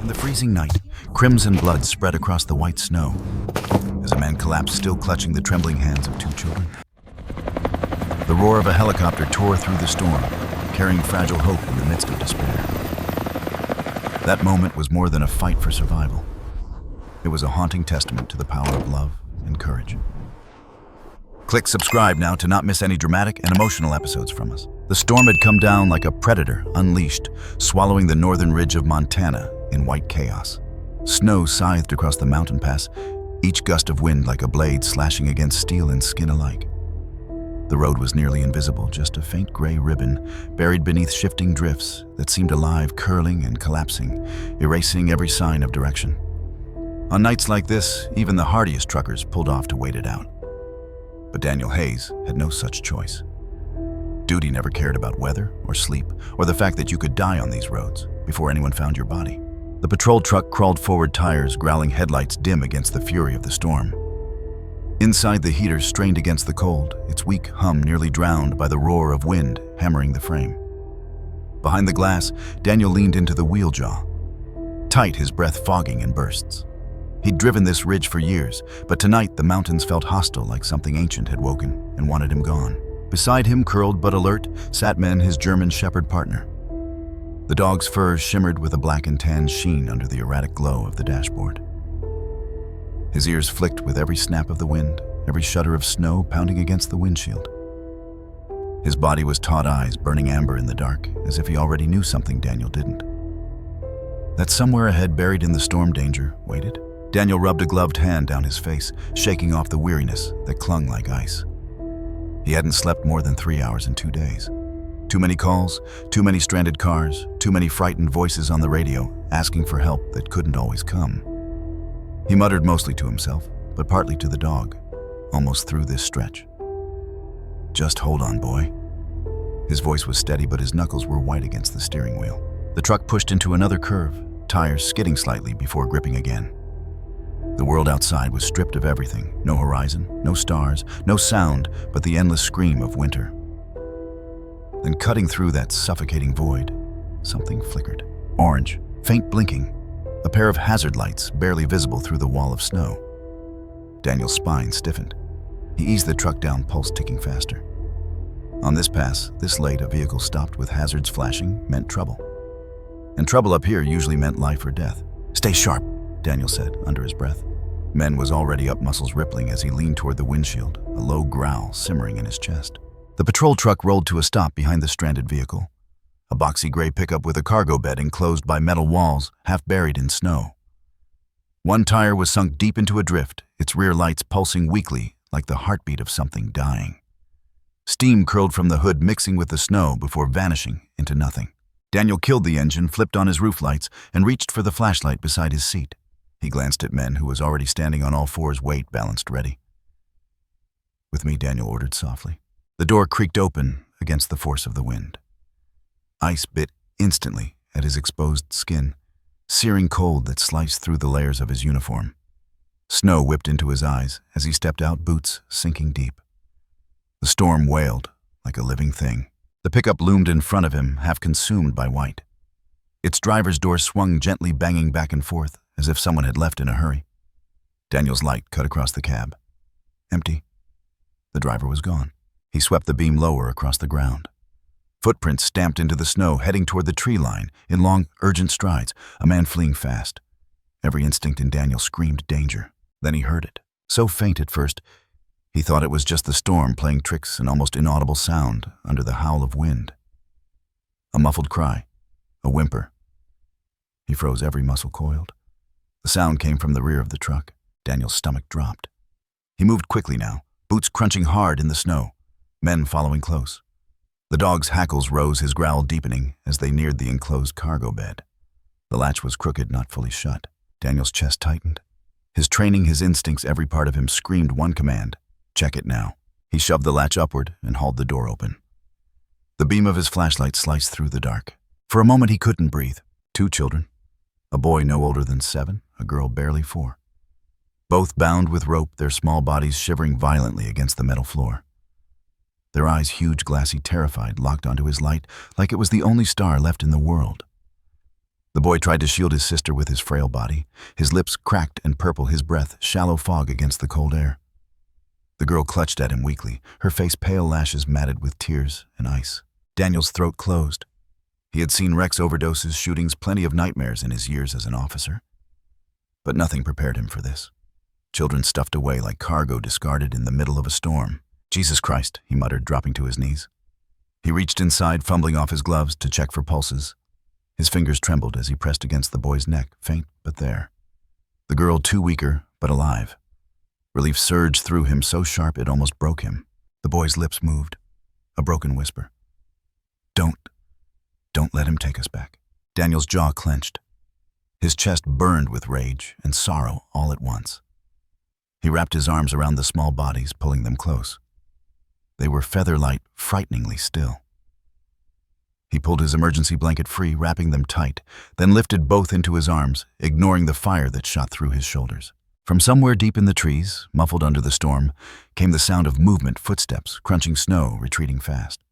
In the freezing night, crimson blood spread across the white snow as a man collapsed, still clutching the trembling hands of two children. The roar of a helicopter tore through the storm, carrying fragile hope in the midst of despair. That moment was more than a fight for survival. It was a haunting testament to the power of love and courage. Click subscribe now to not miss any dramatic and emotional episodes from us. The storm had come down like a predator unleashed, swallowing the northern ridge of Montana in white chaos. Snow scythed across the mountain pass, each gust of wind like a blade slashing against steel and skin alike. The road was nearly invisible, just a faint gray ribbon buried beneath shifting drifts that seemed alive, curling and collapsing, erasing every sign of direction. On nights like this, even the hardiest truckers pulled off to wait it out. But Daniel Hayes had no such choice. Duty never cared about weather or sleep or the fact that you could die on these roads before anyone found your body. The patrol truck crawled forward, tires growling, headlights dim against the fury of the storm. Inside, the heater strained against the cold, its weak hum nearly drowned by the roar of wind hammering the frame. Behind the glass, Daniel leaned into the wheel jaw, tight, his breath fogging in bursts. He'd driven this ridge for years, but tonight the mountains felt hostile, like something ancient had woken and wanted him gone. Beside him, curled but alert, sat Men, his German shepherd partner. The dog's fur shimmered with a black and tan sheen under the erratic glow of the dashboard. His ears flicked with every snap of the wind, every shudder of snow pounding against the windshield. His body was taut, eyes burning amber in the dark, as if he already knew something Daniel didn't. That somewhere ahead, buried in the storm danger, waited. Daniel rubbed a gloved hand down his face, shaking off the weariness that clung like ice. He hadn't slept more than 3 hours in 2 days. Too many calls, too many stranded cars, too many frightened voices on the radio asking for help that couldn't always come. He muttered mostly to himself, but partly to the dog, almost through this stretch. "Just hold on, boy." His voice was steady, but his knuckles were white against the steering wheel. The truck pushed into another curve, tires skidding slightly before gripping again. The world outside was stripped of everything. No horizon, no stars, no sound, but the endless scream of winter. Then cutting through that suffocating void, something flickered. Orange, faint blinking, a pair of hazard lights barely visible through the wall of snow. Daniel's spine stiffened. He eased the truck down, pulse ticking faster. On this pass, this late, a vehicle stopped with hazards flashing meant trouble. And trouble up here usually meant life or death. "Stay sharp," Daniel said under his breath. Men was already up, muscles rippling as he leaned toward the windshield, a low growl simmering in his chest. The patrol truck rolled to a stop behind the stranded vehicle, a boxy gray pickup with a cargo bed enclosed by metal walls, half buried in snow. One tire was sunk deep into a drift, its rear lights pulsing weakly like the heartbeat of something dying. Steam curled from the hood, mixing with the snow before vanishing into nothing. Daniel killed the engine, flipped on his roof lights, and reached for the flashlight beside his seat. He glanced at Men, who was already standing on all fours, weight balanced ready. "With me," Daniel ordered softly. The door creaked open against the force of the wind. Ice bit instantly at his exposed skin, searing cold that sliced through the layers of his uniform. Snow whipped into his eyes as he stepped out, boots sinking deep. The storm wailed like a living thing. The pickup loomed in front of him, half consumed by white. Its driver's door swung gently, banging back and forth, as if someone had left in a hurry. Daniel's light cut across the cab. Empty. The driver was gone. He swept the beam lower across the ground. Footprints stamped into the snow, heading toward the tree line in long, urgent strides, a man fleeing fast. Every instinct in Daniel screamed danger. Then he heard it. So faint at first, he thought it was just the storm playing tricks, an almost inaudible sound under the howl of wind. A muffled cry, a whimper. He froze, every muscle coiled. The sound came from the rear of the truck. Daniel's stomach dropped. He moved quickly now, boots crunching hard in the snow, Men following close. The dog's hackles rose, his growl deepening as they neared the enclosed cargo bed. The latch was crooked, not fully shut. Daniel's chest tightened. His training, his instincts, every part of him screamed one command: check it now. He shoved the latch upward and hauled the door open. The beam of his flashlight sliced through the dark. For a moment he couldn't breathe. 2 children. A boy no older than 7, a girl barely 4. Both bound with rope, their small bodies shivering violently against the metal floor. Their eyes, huge, glassy, terrified, locked onto his light like it was the only star left in the world. The boy tried to shield his sister with his frail body, his lips cracked and purple, his breath shallow fog against the cold air. The girl clutched at him weakly, her face pale lashes matted with tears and ice. Daniel's throat closed. He had seen Rex overdoses, shootings, plenty of nightmares in his years as an officer. But nothing prepared him for this. Children stuffed away like cargo discarded in the middle of a storm. "Jesus Christ," he muttered, dropping to his knees. He reached inside, fumbling off his gloves to check for pulses. His fingers trembled as he pressed against the boy's neck, faint but there. The girl too weaker, but alive. Relief surged through him so sharp it almost broke him. The boy's lips moved, a broken whisper. Don't let him take us back." Daniel's jaw clenched. His chest burned with rage and sorrow all at once. He wrapped his arms around the small bodies, pulling them close. They were feather-light, frighteningly still. He pulled his emergency blanket free, wrapping them tight, then lifted both into his arms, ignoring the fire that shot through his shoulders. From somewhere deep in the trees, muffled under the storm, came the sound of movement, footsteps, crunching snow, retreating fast.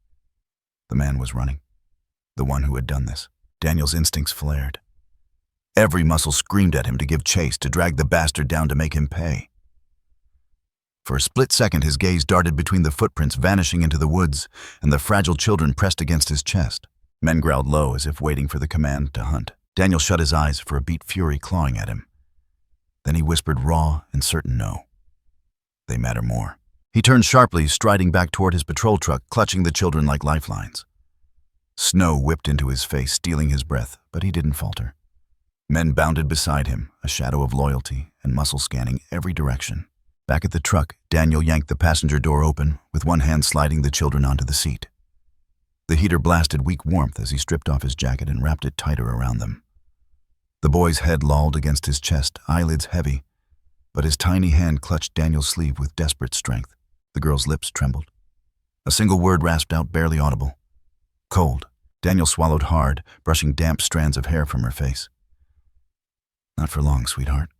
The man was running. The one who had done this. Daniel's instincts flared. Every muscle screamed at him to give chase, to drag the bastard down, to make him pay. For a split second, his gaze darted between the footprints vanishing into the woods and the fragile children pressed against his chest. Men growled low as if waiting for the command to hunt. Daniel shut his eyes for a beat fury clawing at him. Then he whispered raw and certain no. They matter more. He turned sharply, striding back toward his patrol truck, clutching the children like lifelines. Snow whipped into his face, stealing his breath, but he didn't falter. Men bounded beside him, a shadow of loyalty and muscle scanning every direction. Back at the truck, Daniel yanked the passenger door open, with one hand sliding the children onto the seat. The heater blasted weak warmth as he stripped off his jacket and wrapped it tighter around them. The boy's head lolled against his chest, eyelids heavy, but his tiny hand clutched Daniel's sleeve with desperate strength. The girl's lips trembled. A single word rasped out, barely audible. "Cold." Daniel swallowed hard, brushing damp strands of hair from her face. "Not for long, sweetheart.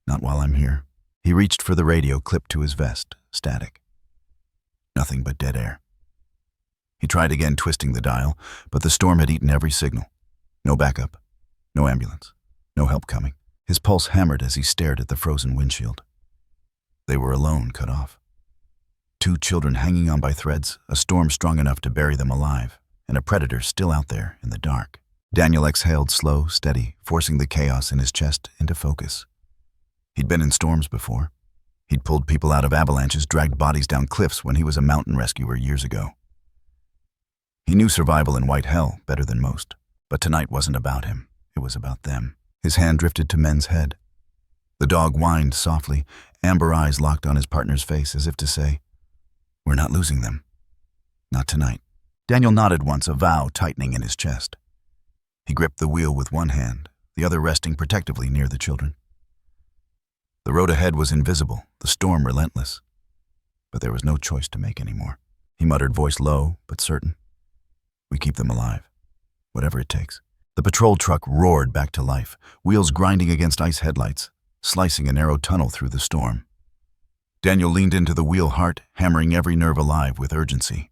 Not while I'm here." He reached for the radio clipped to his vest, static. Nothing but dead air. He tried again, twisting the dial, but the storm had eaten every signal. No backup. No ambulance. No help coming. His pulse hammered as he stared at the frozen windshield. They were alone, cut off. 2 children hanging on by threads, a storm strong enough to bury them alive, and a predator still out there in the dark. Daniel exhaled, slow, steady, forcing the chaos in his chest into focus. He'd been in storms before. He'd pulled people out of avalanches, dragged bodies down cliffs when he was a mountain rescuer years ago. He knew survival in white hell better than most, but tonight wasn't about him. It was about them. His hand drifted to Men's head. The dog whined softly, amber eyes locked on his partner's face as if to say, "We're not losing them. Not tonight." Daniel nodded once, a vow tightening in his chest. He gripped the wheel with one hand, the other resting protectively near the children. The road ahead was invisible, the storm relentless. But there was no choice to make anymore. He muttered, voice low but certain. "We keep them alive, whatever it takes." The patrol truck roared back to life, wheels grinding against ice headlights, slicing a narrow tunnel through the storm. Daniel leaned into the wheel, heart hammering every nerve alive with urgency.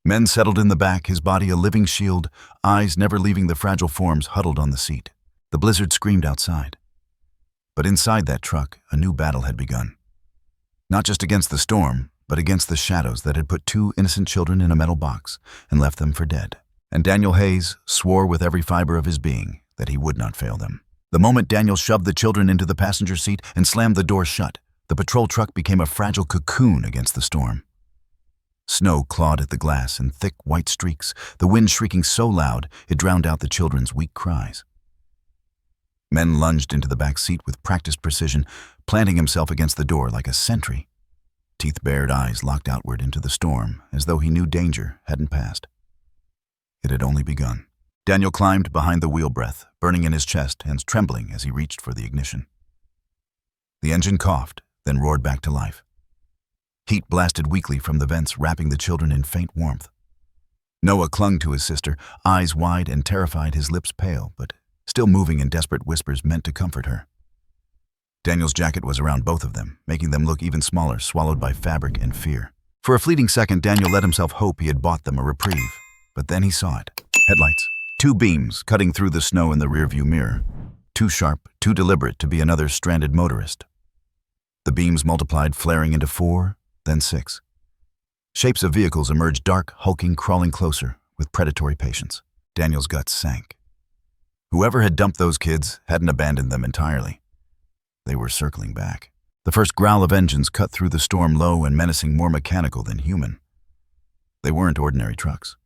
Men settled in the back, his body a living shield, eyes never leaving the fragile forms huddled on the seat. The blizzard screamed outside. But inside that truck, a new battle had begun. Not just against the storm, but against the shadows that had put 2 innocent children in a metal box and left them for dead. And Daniel Hayes swore with every fiber of his being that he would not fail them. The moment Daniel shoved the children into the passenger seat and slammed the door shut, the patrol truck became a fragile cocoon against the storm. Snow clawed at the glass in thick white streaks, the wind shrieking so loud it drowned out the children's weak cries. Men lunged into the back seat with practiced precision, planting himself against the door like a sentry. Teeth-bared eyes locked outward into the storm, as though he knew danger hadn't passed. It had only begun. Daniel climbed behind the wheel, breath burning in his chest, hands trembling as he reached for the ignition. The engine coughed, then roared back to life. Heat blasted weakly from the vents, wrapping the children in faint warmth. Noah clung to his sister, eyes wide and terrified, his lips pale, but still moving in desperate whispers meant to comfort her. Daniel's jacket was around both of them, making them look even smaller, swallowed by fabric and fear. For a fleeting second, Daniel let himself hope he had bought them a reprieve, but then he saw it. Headlights. Two beams cutting through the snow in the rearview mirror. Too sharp, too deliberate to be another stranded motorist. The beams multiplied, flaring into 4, then 6. Shapes of vehicles emerged, dark, hulking, crawling closer, with predatory patience. Daniel's guts sank. Whoever had dumped those kids hadn't abandoned them entirely. They were circling back. The first growl of engines cut through the storm, low and menacing, more mechanical than human. They weren't ordinary trucks.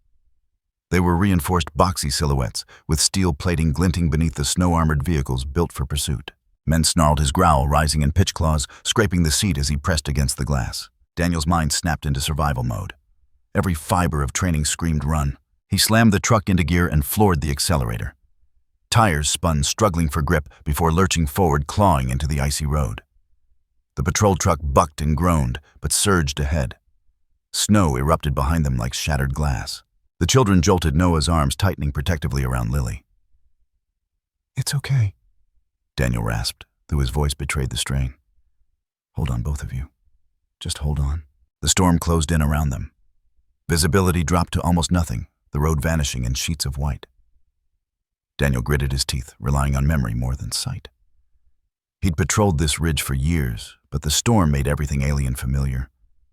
They were reinforced, boxy silhouettes, with steel plating glinting beneath the snow-armored vehicles built for pursuit. Men snarled, his growl rising in pitch claws, scraping the seat as he pressed against the glass. Daniel's mind snapped into survival mode. Every fiber of training screamed run. He slammed the truck into gear and floored the accelerator. Tires spun, struggling for grip, before lurching forward, clawing into the icy road. The patrol truck bucked and groaned, but surged ahead. Snow erupted behind them like shattered glass. The children jolted, Noah's arms tightening protectively around Lily. "It's okay," Daniel rasped, though his voice betrayed the strain. "Hold on, both of you. Just hold on." The storm closed in around them. Visibility dropped to almost nothing, the road vanishing in sheets of white. Daniel gritted his teeth, relying on memory more than sight. He'd patrolled this ridge for years, but the storm made everything alien familiar.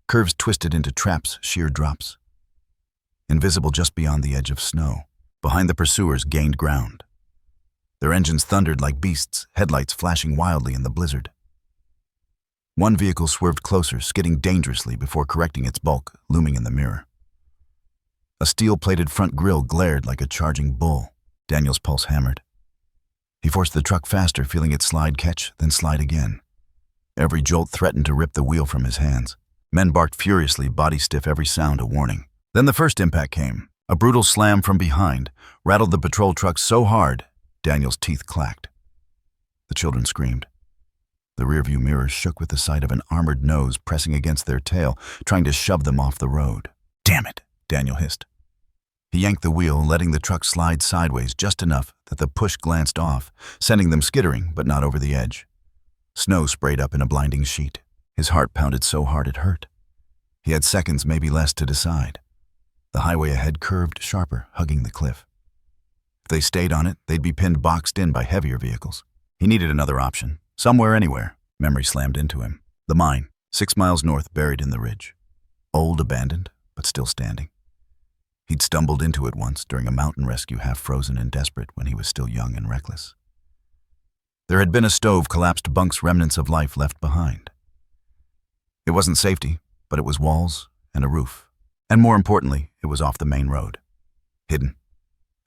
Curves twisted into traps, sheer drops. Invisible just beyond the edge of snow, behind the pursuers gained ground. Their engines thundered like beasts, headlights flashing wildly in the blizzard. One vehicle swerved closer, skidding dangerously before correcting its bulk, looming in the mirror. A steel-plated front grille glared like a charging bull. Daniel's pulse hammered. He forced the truck faster, feeling it slide, catch, then slide again. Every jolt threatened to rip the wheel from his hands. Men barked furiously, body stiff, every sound a warning. Then the first impact came. A brutal slam from behind rattled the patrol truck so hard, Daniel's teeth clacked. The children screamed. The rearview mirrors shook with the sight of an armored nose pressing against their tail, trying to shove them off the road. "Damn it," Daniel hissed. He yanked the wheel, letting the truck slide sideways just enough that the push glanced off, sending them skittering, but not over the edge. Snow sprayed up in a blinding sheet. His heart pounded so hard it hurt. He had seconds, maybe less, to decide. The highway ahead curved sharper, hugging the cliff. If they stayed on it, they'd be pinned, boxed in by heavier vehicles. He needed another option. Somewhere, anywhere. Memory slammed into him. The mine, 6 miles north, buried in the ridge. Old, abandoned, but still standing. He'd stumbled into it once during a mountain rescue, half frozen and desperate, when he was still young and reckless. There had been a stove, collapsed bunks, remnants of life left behind. It wasn't safety, but it was walls and a roof. And more importantly, it was off the main road. Hidden.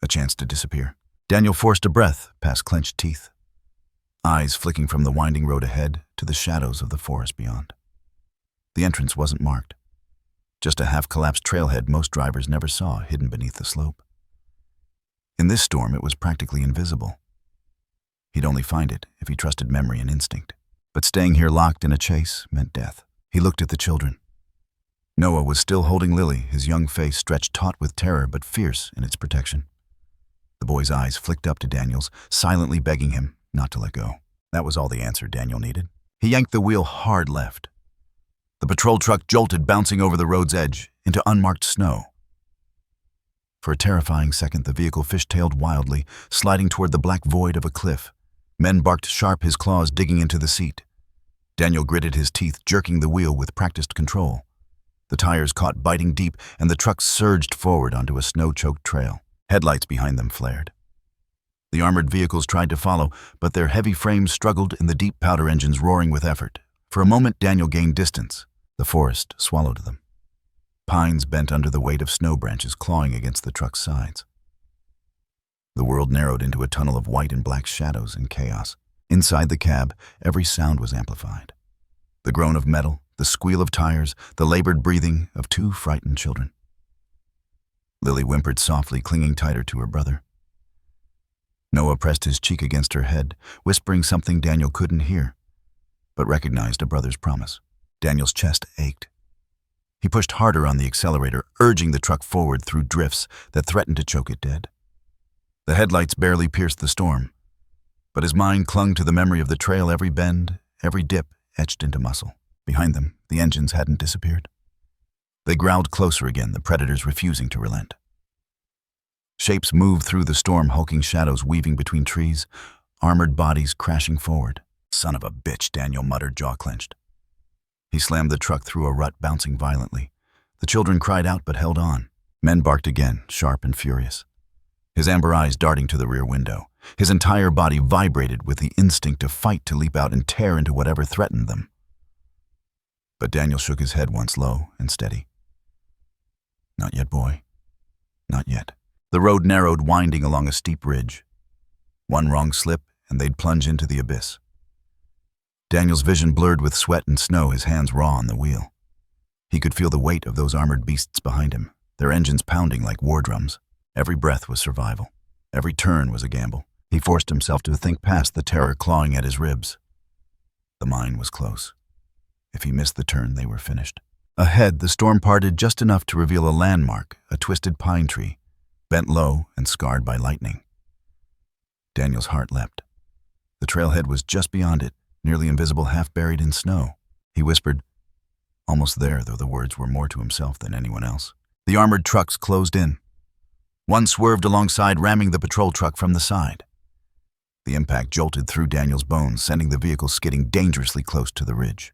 A chance to disappear. Daniel forced a breath past clenched teeth. Eyes flicking from the winding road ahead to the shadows of the forest beyond. The entrance wasn't marked. Just a half-collapsed trailhead most drivers never saw, hidden beneath the slope. In this storm, it was practically invisible. He'd only find it if he trusted memory and instinct. But staying here locked in a chase meant death. He looked at the children. Noah was still holding Lily, his young face stretched taut with terror but fierce in its protection. The boy's eyes flicked up to Daniel's, silently begging him not to let go. That was all the answer Daniel needed. He yanked the wheel hard left. The patrol truck jolted, bouncing over the road's edge into unmarked snow. For a terrifying second, the vehicle fishtailed wildly, sliding toward the black void of a cliff. Men barked sharp, his claws digging into the seat. Daniel gritted his teeth, jerking the wheel with practiced control. The tires caught, biting deep, and the truck surged forward onto a snow-choked trail. Headlights behind them flared. The armored vehicles tried to follow, but their heavy frames struggled in the deep powder engines, roaring with effort. For a moment, Daniel gained distance. The forest swallowed them. Pines bent under the weight of snow branches clawing against the truck's sides. The world narrowed into a tunnel of white and black shadows and chaos. Inside the cab, every sound was amplified. The groan of metal, the squeal of tires, the labored breathing of 2 frightened children. Lily whimpered softly, clinging tighter to her brother. Noah pressed his cheek against her head, whispering something Daniel couldn't hear, but recognized a brother's promise. Daniel's chest ached. He pushed harder on the accelerator, urging the truck forward through drifts that threatened to choke it dead. The headlights barely pierced the storm, but his mind clung to the memory of the trail, every bend, every dip etched into muscle. Behind them, the engines hadn't disappeared. They growled closer again, the predators refusing to relent. Shapes moved through the storm, hulking shadows weaving between trees, armored bodies crashing forward. Son of a bitch, Daniel muttered, jaw clenched. He slammed the truck through a rut, bouncing violently. The children cried out but held on. Men barked again, sharp and furious. His amber eyes darting to the rear window. His entire body vibrated with the instinct to fight, to leap out and tear into whatever threatened them. But Daniel shook his head once, low and steady. Not yet, boy. Not yet. The road narrowed, winding along a steep ridge. One wrong slip, and they'd plunge into the abyss. Daniel's vision blurred with sweat and snow, his hands raw on the wheel. He could feel the weight of those armored beasts behind him, their engines pounding like war drums. Every breath was survival. Every turn was a gamble. He forced himself to think past the terror clawing at his ribs. The mine was close. If he missed the turn, they were finished. Ahead, the storm parted just enough to reveal a landmark, a twisted pine tree, bent low and scarred by lightning. Daniel's heart leapt. The trailhead was just beyond it, nearly invisible, half buried in snow. He whispered, almost there, though the words were more to himself than anyone else. The armored trucks closed in. One swerved alongside, ramming the patrol truck from the side. The impact jolted through Daniel's bones, sending the vehicle skidding dangerously close to the ridge.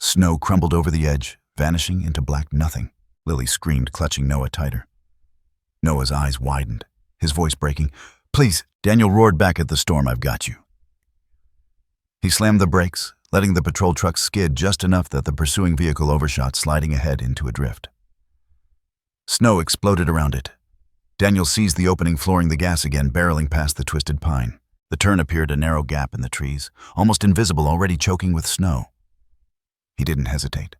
Snow crumbled over the edge, vanishing into black nothing. Lily screamed, clutching Noah tighter. Noah's eyes widened, his voice breaking. Please, Daniel roared back at the storm, I've got you. He slammed the brakes, letting the patrol truck skid just enough that the pursuing vehicle overshot, sliding ahead into a drift. Snow exploded around it. Daniel seized the opening, flooring the gas again, barreling past the twisted pine. The turn appeared a narrow gap in the trees, almost invisible, already choking with snow. He didn't hesitate.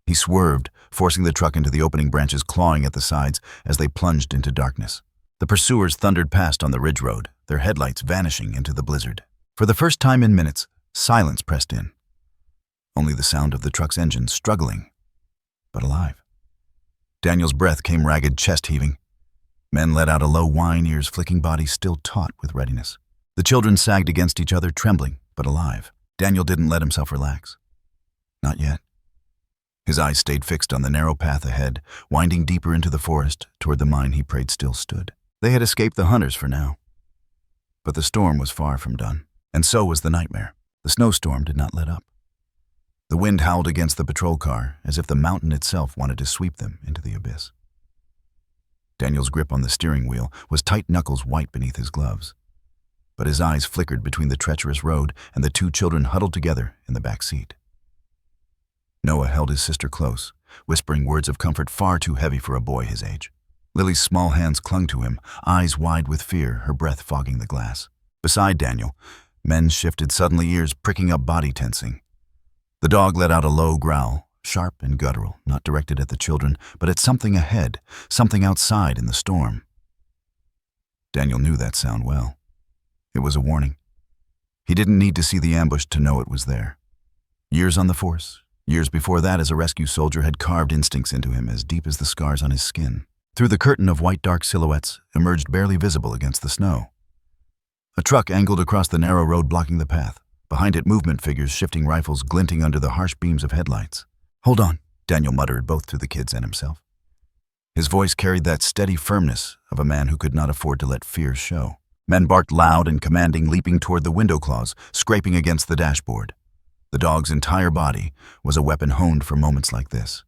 He swerved, forcing the truck into the opening branches, clawing at the sides as they plunged into darkness. The pursuers thundered past on the ridge road, their headlights vanishing into the blizzard. For the first time in minutes, silence pressed in. Only the sound of the truck's engine, struggling, but alive. Daniel's breath came ragged, chest heaving. Men let out a low whine, ears flicking, bodies still taut with readiness. The children sagged against each other, trembling, but alive. Daniel didn't let himself relax. Not yet. His eyes stayed fixed on the narrow path ahead, winding deeper into the forest, toward the mine he prayed still stood. They had escaped the hunters for now. But the storm was far from done, and so was the nightmare. The snowstorm did not let up. The wind howled against the patrol car, as if the mountain itself wanted to sweep them into the abyss. Daniel's grip on the steering wheel was tight, knuckles white beneath his gloves. But his eyes flickered between the treacherous road and the two children huddled together in the back seat. Noah held his sister close, whispering words of comfort far too heavy for a boy his age. Lily's small hands clung to him, eyes wide with fear, her breath fogging the glass. Beside Daniel, men shifted suddenly, ears pricking up, body tensing. The dog let out a low growl, sharp and guttural, not directed at the children, but at something ahead, something outside in the storm. Daniel knew that sound well. It was a warning. He didn't need to see the ambush to know it was there. Years on the force, years before that as a rescue soldier, had carved instincts into him as deep as the scars on his skin. Through the curtain of white dark silhouettes emerged, barely visible against the snow. A truck angled across the narrow road, blocking the path. Behind it, movement figures, shifting rifles glinting under the harsh beams of headlights. Hold on, Daniel muttered, both to the kids and himself. His voice carried that steady firmness of a man who could not afford to let fear show. Men barked loud and commanding, leaping toward the window claws, scraping against the dashboard. The dog's entire body was a weapon honed for moments like this.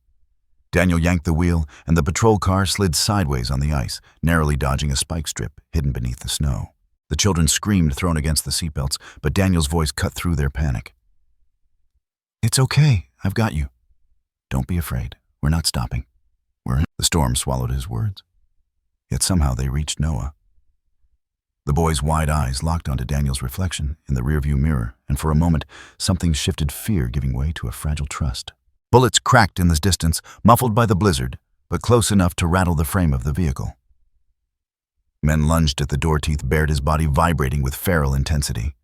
Daniel yanked the wheel, and the patrol car slid sideways on the ice, narrowly dodging a spike strip hidden beneath the snow. The children screamed, thrown against the seatbelts, but Daniel's voice cut through their panic. It's okay, I've got you. Don't be afraid. We're not stopping. The storm swallowed his words. Yet somehow they reached Noah. The boy's wide eyes locked onto Daniel's reflection in the rearview mirror, and for a moment, something shifted, fear giving way to a fragile trust. Bullets cracked in the distance, muffled by the blizzard, but close enough to rattle the frame of the vehicle. Men lunged at the door teeth, bared, his body vibrating with feral intensity.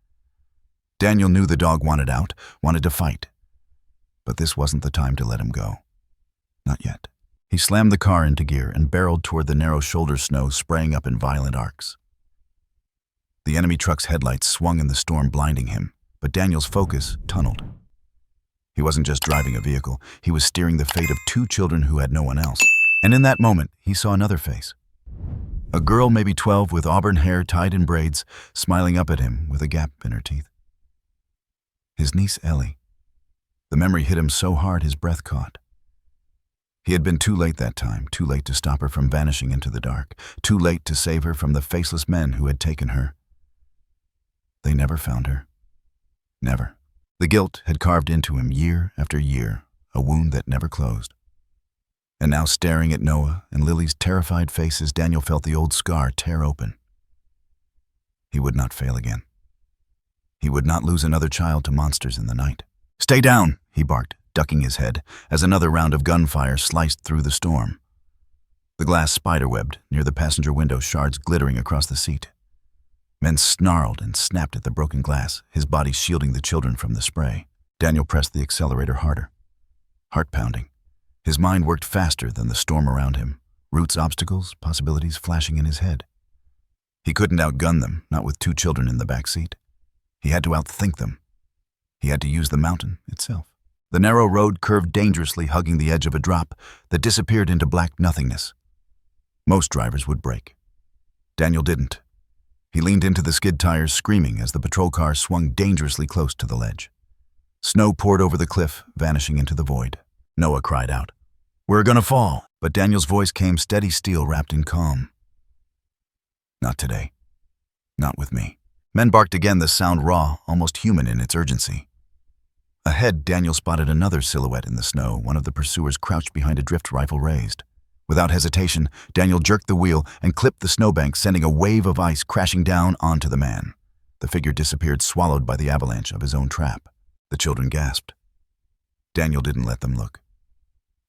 Daniel knew the dog wanted out, wanted to fight. But this wasn't the time to let him go. Not yet. He slammed the car into gear and barreled toward the narrow shoulder snow, spraying up in violent arcs. The enemy truck's headlights swung in the storm, blinding him, but Daniel's focus tunneled. He wasn't just driving a vehicle, he was steering the fate of two children who had no one else. And in that moment, he saw another face. A girl, maybe 12, with auburn hair tied in braids, smiling up at him with a gap in her teeth. His niece Ellie. The memory hit him so hard his breath caught. He had been too late that time, too late to stop her from vanishing into the dark, too late to save her from the faceless men who had taken her. They never found her. Never. The guilt had carved into him year after year, a wound that never closed. And now, staring at Noah and Lily's terrified faces, Daniel felt the old scar tear open. He would not fail again. He would not lose another child to monsters in the night. "Stay down," he barked, ducking his head, as another round of gunfire sliced through the storm. The glass spiderwebbed near the passenger window, shards glittering across the seat. Men snarled and snapped at the broken glass, his body shielding the children from the spray. Daniel pressed the accelerator harder. Heart pounding. His mind worked faster than the storm around him, routes, obstacles, possibilities flashing in his head. He couldn't outgun them, not with 2 children in the back seat. He had to outthink them. He had to use the mountain itself. The narrow road curved dangerously, hugging the edge of a drop that disappeared into black nothingness. Most drivers would brake. Daniel didn't. He leaned into the skid tires, screaming as the patrol car swung dangerously close to the ledge. Snow poured over the cliff, vanishing into the void. Noah cried out, "We're gonna fall!" But Daniel's voice came steady steel wrapped in calm. "Not today. Not with me." Men barked again, the sound raw, almost human in its urgency. Ahead, Daniel spotted another silhouette in the snow, one of the pursuers crouched behind a drift rifle raised. Without hesitation, Daniel jerked the wheel and clipped the snowbank, sending a wave of ice crashing down onto the man. The figure disappeared, swallowed by the avalanche of his own trap. The children gasped. Daniel didn't let them look.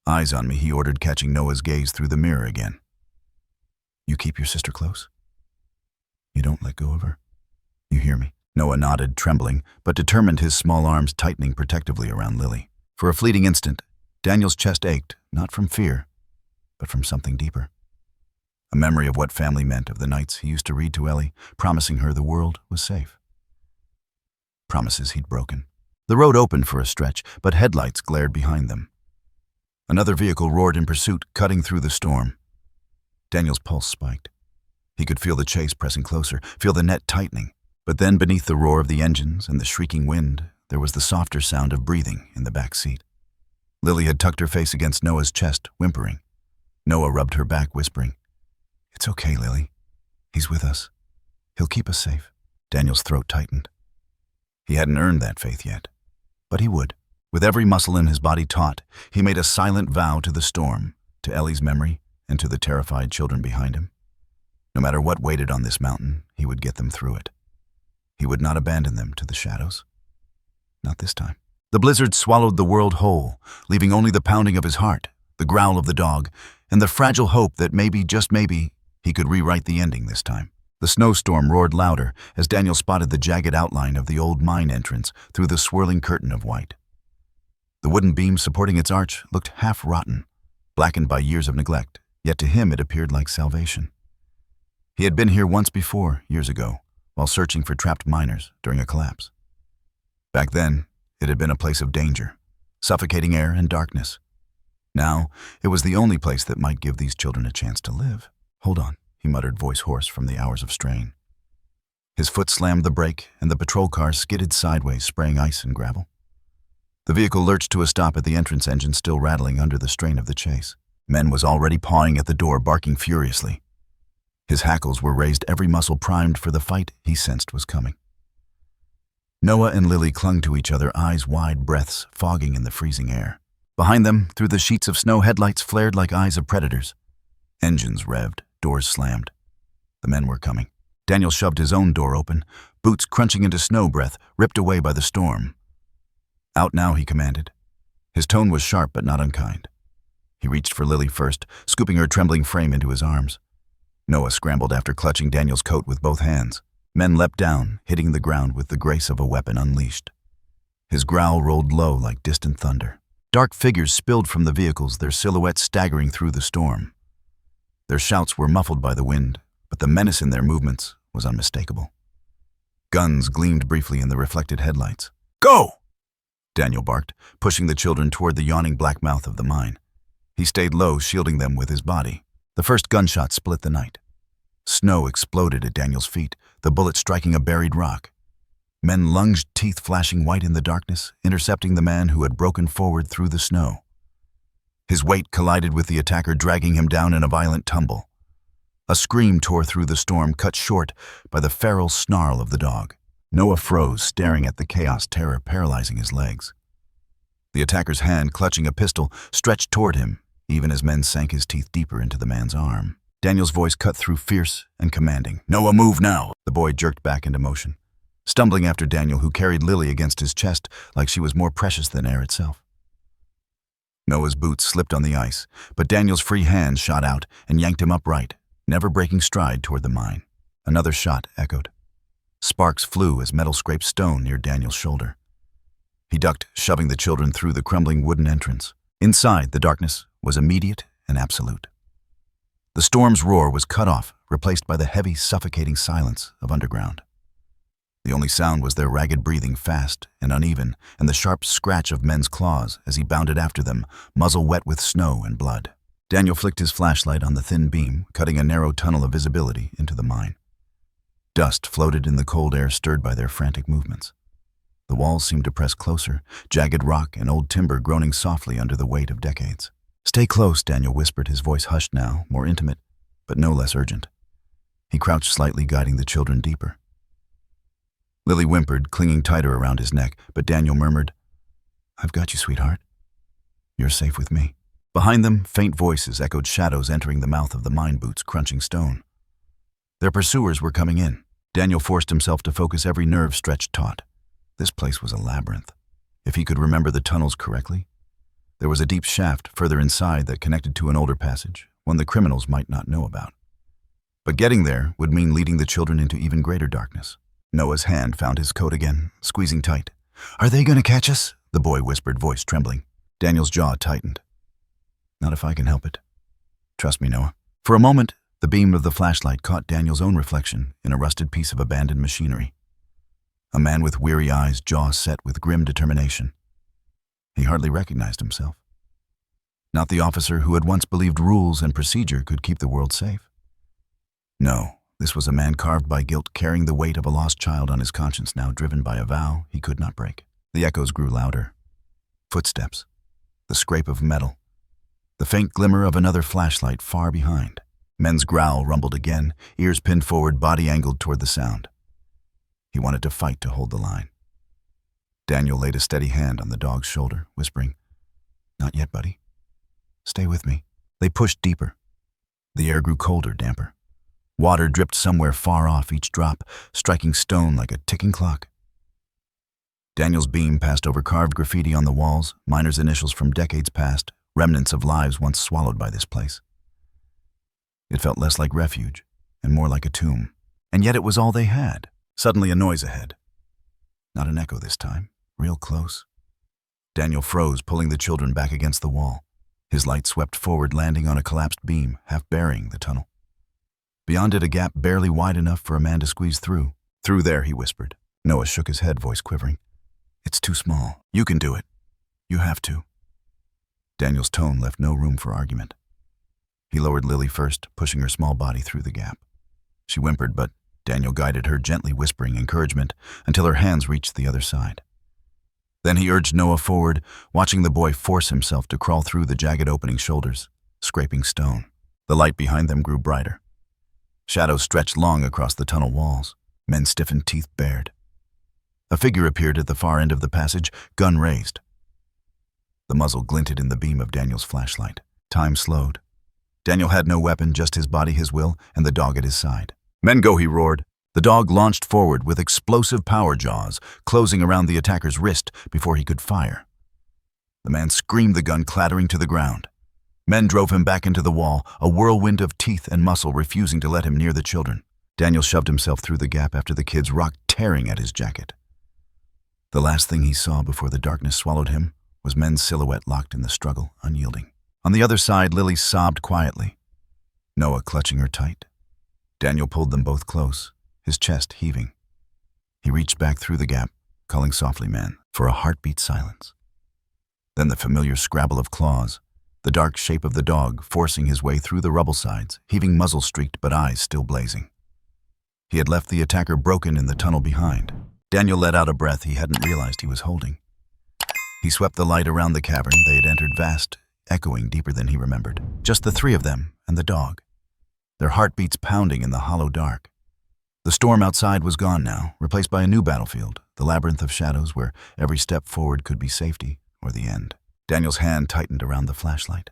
"Eyes on me," he ordered, catching Noah's gaze through the mirror again. "You keep your sister close. You don't let go of her. You hear me?" Noah nodded, trembling, but determined, his small arms tightening protectively around Lily. For a fleeting instant, Daniel's chest ached, not from fear, but from something deeper. A memory of what family meant, of the nights he used to read to Ellie, promising her the world was safe. Promises he'd broken. The road opened for a stretch, but headlights glared behind them. Another vehicle roared in pursuit, cutting through the storm. Daniel's pulse spiked. He could feel the chase pressing closer, feel the net tightening. But then, beneath the roar of the engines and the shrieking wind, there was the softer sound of breathing in the back seat. Lily had tucked her face against Noah's chest, whimpering. Noah rubbed her back, whispering, "It's okay, Lily. He's with us. He'll keep us safe." Daniel's throat tightened. He hadn't earned that faith yet, but he would. With every muscle in his body taut, he made a silent vow to the storm, to Ellie's memory, and to the terrified children behind him. No matter what waited on this mountain, he would get them through it. He would not abandon them to the shadows. Not this time. The blizzard swallowed the world whole, leaving only the pounding of his heart, the growl of the dog, and the fragile hope that maybe, just maybe, he could rewrite the ending this time. The snowstorm roared louder as Daniel spotted the jagged outline of the old mine entrance through the swirling curtain of white. The wooden beam supporting its arch looked half-rotten, blackened by years of neglect, yet to him it appeared like salvation. He had been here once before, years ago, while searching for trapped miners during a collapse. Back then, it had been a place of danger, suffocating air and darkness. Now, it was the only place that might give these children a chance to live. "Hold on," he muttered, voice hoarse from the hours of strain. His foot slammed the brake, and the patrol car skidded sideways, spraying ice and gravel. The vehicle lurched to a stop at the entrance engine, still rattling under the strain of the chase. Men was already pawing at the door, barking furiously. His hackles were raised, every muscle primed for the fight he sensed was coming. Noah and Lily clung to each other, eyes wide, breaths fogging in the freezing air. Behind them, through the sheets of snow, headlights flared like eyes of predators. Engines revved, doors slammed. The men were coming. Daniel shoved his own door open, boots crunching into snow breath, ripped away by the storm. "Out now," he commanded. His tone was sharp but not unkind. He reached for Lily first, scooping her trembling frame into his arms. Noah scrambled after, clutching Daniel's coat with both hands. Men leapt down, hitting the ground with the grace of a weapon unleashed. His growl rolled low like distant thunder. Dark figures spilled from the vehicles, their silhouettes staggering through the storm. Their shouts were muffled by the wind, but the menace in their movements was unmistakable. Guns gleamed briefly in the reflected headlights. "Go!" Daniel barked, pushing the children toward the yawning black mouth of the mine. He stayed low, shielding them with his body. The first gunshot split the night. Snow exploded at Daniel's feet, the bullet striking a buried rock. Men lunged, teeth flashing white in the darkness, intercepting the man who had broken forward through the snow. His weight collided with the attacker, dragging him down in a violent tumble. A scream tore through the storm, cut short by the feral snarl of the dog. Noah froze, staring at the chaos, terror paralyzing his legs. The attacker's hand, clutching a pistol, stretched toward him, even as men sank his teeth deeper into the man's arm. Daniel's voice cut through, fierce and commanding. "Noah, move now!" The boy jerked back into motion, stumbling after Daniel, who carried Lily against his chest like she was more precious than air itself. Noah's boots slipped on the ice, but Daniel's free hand shot out and yanked him upright, never breaking stride toward the mine. Another shot echoed. Sparks flew as metal scraped stone near Daniel's shoulder. He ducked, shoving the children through the crumbling wooden entrance. Inside, the darkness was immediate and absolute. The storm's roar was cut off, replaced by the heavy, suffocating silence of underground. The only sound was their ragged breathing, fast and uneven, and the sharp scratch of men's claws as he bounded after them, muzzle wet with snow and blood. Daniel flicked his flashlight on the thin beam, cutting a narrow tunnel of visibility into the mine. Dust floated in the cold air, stirred by their frantic movements. The walls seemed to press closer, jagged rock and old timber groaning softly under the weight of decades. "Stay close," Daniel whispered, his voice hushed now, more intimate, but no less urgent. He crouched slightly, guiding the children deeper. Lily whimpered, clinging tighter around his neck, but Daniel murmured, "I've got you, sweetheart. You're safe with me." Behind them, faint voices echoed, shadows entering the mouth of the mine boots, crunching stone. Their pursuers were coming in. Daniel forced himself to focus, every nerve stretched taut. This place was a labyrinth. If he could remember the tunnels correctly, there was a deep shaft further inside that connected to an older passage, one the criminals might not know about. But getting there would mean leading the children into even greater darkness. Noah's hand found his coat again, squeezing tight. "Are they going to catch us?" the boy whispered, voice trembling. Daniel's jaw tightened. "Not if I can help it. Trust me, Noah." For a moment, the beam of the flashlight caught Daniel's own reflection in a rusted piece of abandoned machinery. A man with weary eyes, jaw set with grim determination. He hardly recognized himself. Not the officer who had once believed rules and procedure could keep the world safe. No, this was a man carved by guilt, carrying the weight of a lost child on his conscience, now driven by a vow he could not break. The echoes grew louder. Footsteps, the scrape of metal, the faint glimmer of another flashlight far behind. Men's growl rumbled again, ears pinned forward, body angled toward the sound. He wanted to fight to hold the line. Daniel laid a steady hand on the dog's shoulder, whispering, "Not yet, buddy. Stay with me." They pushed deeper. The air grew colder, damper. Water dripped somewhere far off, each drop striking stone like a ticking clock. Daniel's beam passed over carved graffiti on the walls, miners' initials from decades past, remnants of lives once swallowed by this place. It felt less like refuge and more like a tomb. And yet it was all they had. Suddenly a noise ahead. Not an echo this time, real close. Daniel froze, pulling the children back against the wall. His light swept forward, landing on a collapsed beam, half burying the tunnel. Beyond it, a gap barely wide enough for a man to squeeze through. "Through there," he whispered. Noah shook his head, voice quivering. "It's too small. You can do it. You have to." Daniel's tone left no room for argument. He lowered Lily first, pushing her small body through the gap. She whimpered, but Daniel guided her, gently whispering encouragement until her hands reached the other side. Then he urged Noah forward, watching the boy force himself to crawl through the jagged opening shoulders, scraping stone. The light behind them grew brighter. Shadows stretched long across the tunnel walls, men stiffened, teeth bared. A figure appeared at the far end of the passage, gun raised. The muzzle glinted in the beam of Daniel's flashlight. Time slowed. Daniel had no weapon, just his body, his will, and the dog at his side. "Men go," he roared. The dog launched forward with explosive power jaws, closing around the attacker's wrist before he could fire. The man screamed, the gun clattering to the ground. Men drove him back into the wall, a whirlwind of teeth and muscle refusing to let him near the children. Daniel shoved himself through the gap after the kids, rock tearing at his jacket. The last thing he saw before the darkness swallowed him was men's silhouette locked in the struggle, unyielding. On the other side, Lily sobbed quietly, Noah clutching her tight. Daniel pulled them both close, his chest heaving. He reached back through the gap, calling softly, "Man," for a heartbeat silence. Then the familiar scrabble of claws, the dark shape of the dog forcing his way through the rubble sides, heaving muzzle streaked but eyes still blazing. He had left the attacker broken in the tunnel behind. Daniel let out a breath he hadn't realized he was holding. He swept the light around the cavern they had entered, vast, echoing deeper than he remembered. Just the three of them and the dog, their heartbeats pounding in the hollow dark. The storm outside was gone now, replaced by a new battlefield, the labyrinth of shadows where every step forward could be safety or the end. Daniel's hand tightened around the flashlight.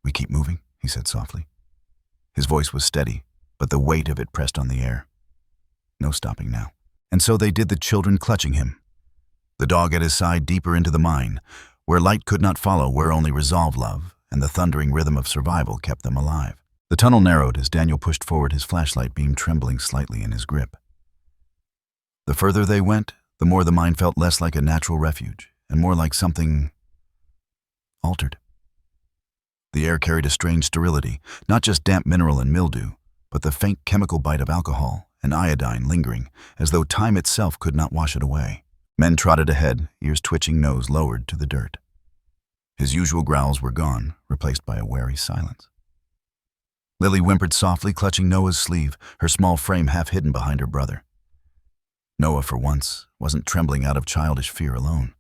"We keep moving," he said softly. His voice was steady, but the weight of it pressed on the air. No stopping now. And so they did, the children clutching him. The dog at his side, deeper into the mine, where light could not follow, where only resolve, love, and the thundering rhythm of survival kept them alive. The tunnel narrowed as Daniel pushed forward, his flashlight beam trembling slightly in his grip. The further they went, the more the mine felt less like a natural refuge, and more like something altered. The air carried a strange sterility, not just damp mineral and mildew, but the faint chemical bite of alcohol and iodine lingering, as though time itself could not wash it away. Men trotted ahead, ears twitching, nose lowered to the dirt. His usual growls were gone, replaced by a wary silence. Lily whimpered softly, clutching Noah's sleeve, her small frame half hidden behind her brother. Noah, for once, wasn't trembling out of childish fear alone.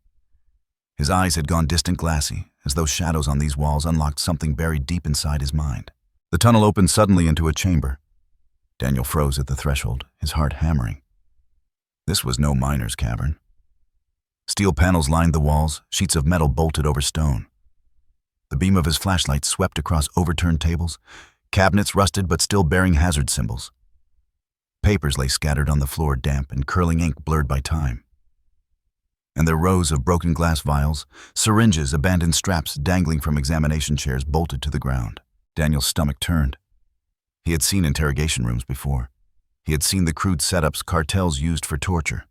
His eyes had gone distant, glassy, as though shadows on these walls unlocked something buried deep inside his mind. The tunnel opened suddenly into a chamber. Daniel froze at the threshold, his heart hammering. This was no miner's cavern. Steel panels lined the walls, sheets of metal bolted over stone. The beam of his flashlight swept across overturned tables, cabinets rusted but still bearing hazard symbols. Papers lay scattered on the floor, damp and curling ink blurred by time. And their rows of broken glass vials, syringes, abandoned straps dangling from examination chairs bolted to the ground. Daniel's stomach turned. He had seen interrogation rooms before. He had seen the crude setups cartels used for torture.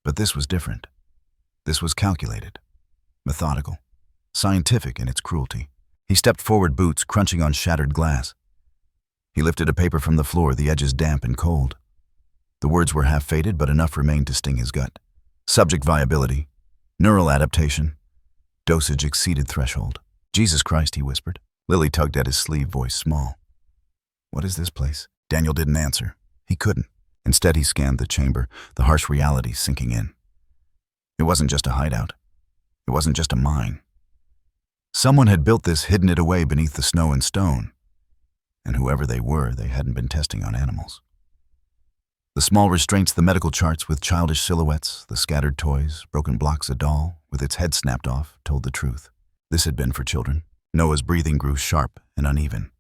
But this was different. This was calculated, methodical, scientific in its cruelty. He stepped forward, boots crunching on shattered glass. He lifted a paper from the floor, the edges damp and cold. The words were half faded, but enough remained to sting his gut. Subject viability, neural adaptation, dosage exceeded threshold. "Jesus Christ," he whispered. Lily tugged at his sleeve, voice small. "What is this place?" Daniel didn't answer. He couldn't. Instead, he scanned the chamber, the harsh reality sinking in. It wasn't just a hideout. It wasn't just a mine. Someone had built this, hidden it away beneath the snow and stone. And whoever they were, they hadn't been testing on animals. The small restraints, the medical charts with childish silhouettes, the scattered toys, broken blocks, a doll with its head snapped off, told the truth. This had been for children. Noah's breathing grew sharp and uneven.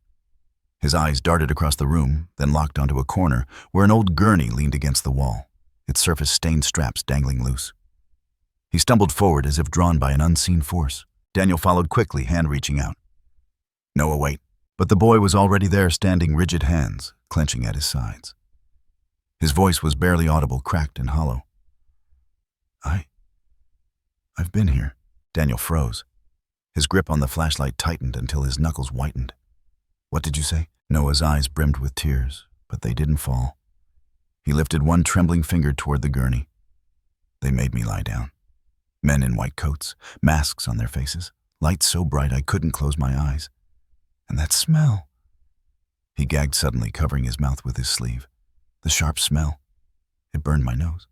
His eyes darted across the room, then locked onto a corner where an old gurney leaned against the wall, its surface stained straps dangling loose. He stumbled forward as if drawn by an unseen force. Daniel followed quickly, hand reaching out. "Noah, wait." But the boy was already there, standing, rigid hands clenching at his sides. His voice was barely audible, cracked and hollow. I've been here." Daniel froze. His grip on the flashlight tightened until his knuckles whitened. "What did you say?" Noah's eyes brimmed with tears, but they didn't fall. He lifted one trembling finger toward the gurney. "They made me lie down. Men in white coats, masks on their faces, lights so bright I couldn't close my eyes. And that smell." He gagged suddenly, covering his mouth with his sleeve. The sharp smell. It burned my nose.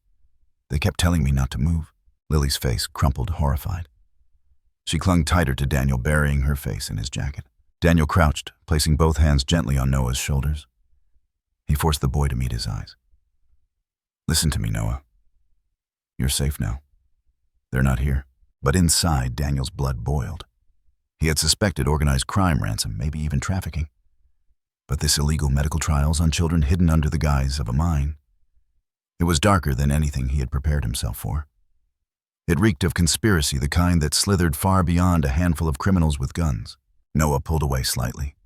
"They kept telling me not to move." Lily's face crumpled, horrified. She clung tighter to Daniel, burying her face in his jacket. Daniel crouched, placing both hands gently on Noah's shoulders. He forced the boy to meet his eyes. "Listen to me, Noah. You're safe now. They're not here." But inside, Daniel's blood boiled. He had suspected organized crime, ransom, maybe even trafficking. But this illegal medical trials on children hidden under the guise of a mine. It was darker than anything he had prepared himself for. It reeked of conspiracy, the kind that slithered far beyond a handful of criminals with guns. Noah pulled away slightly.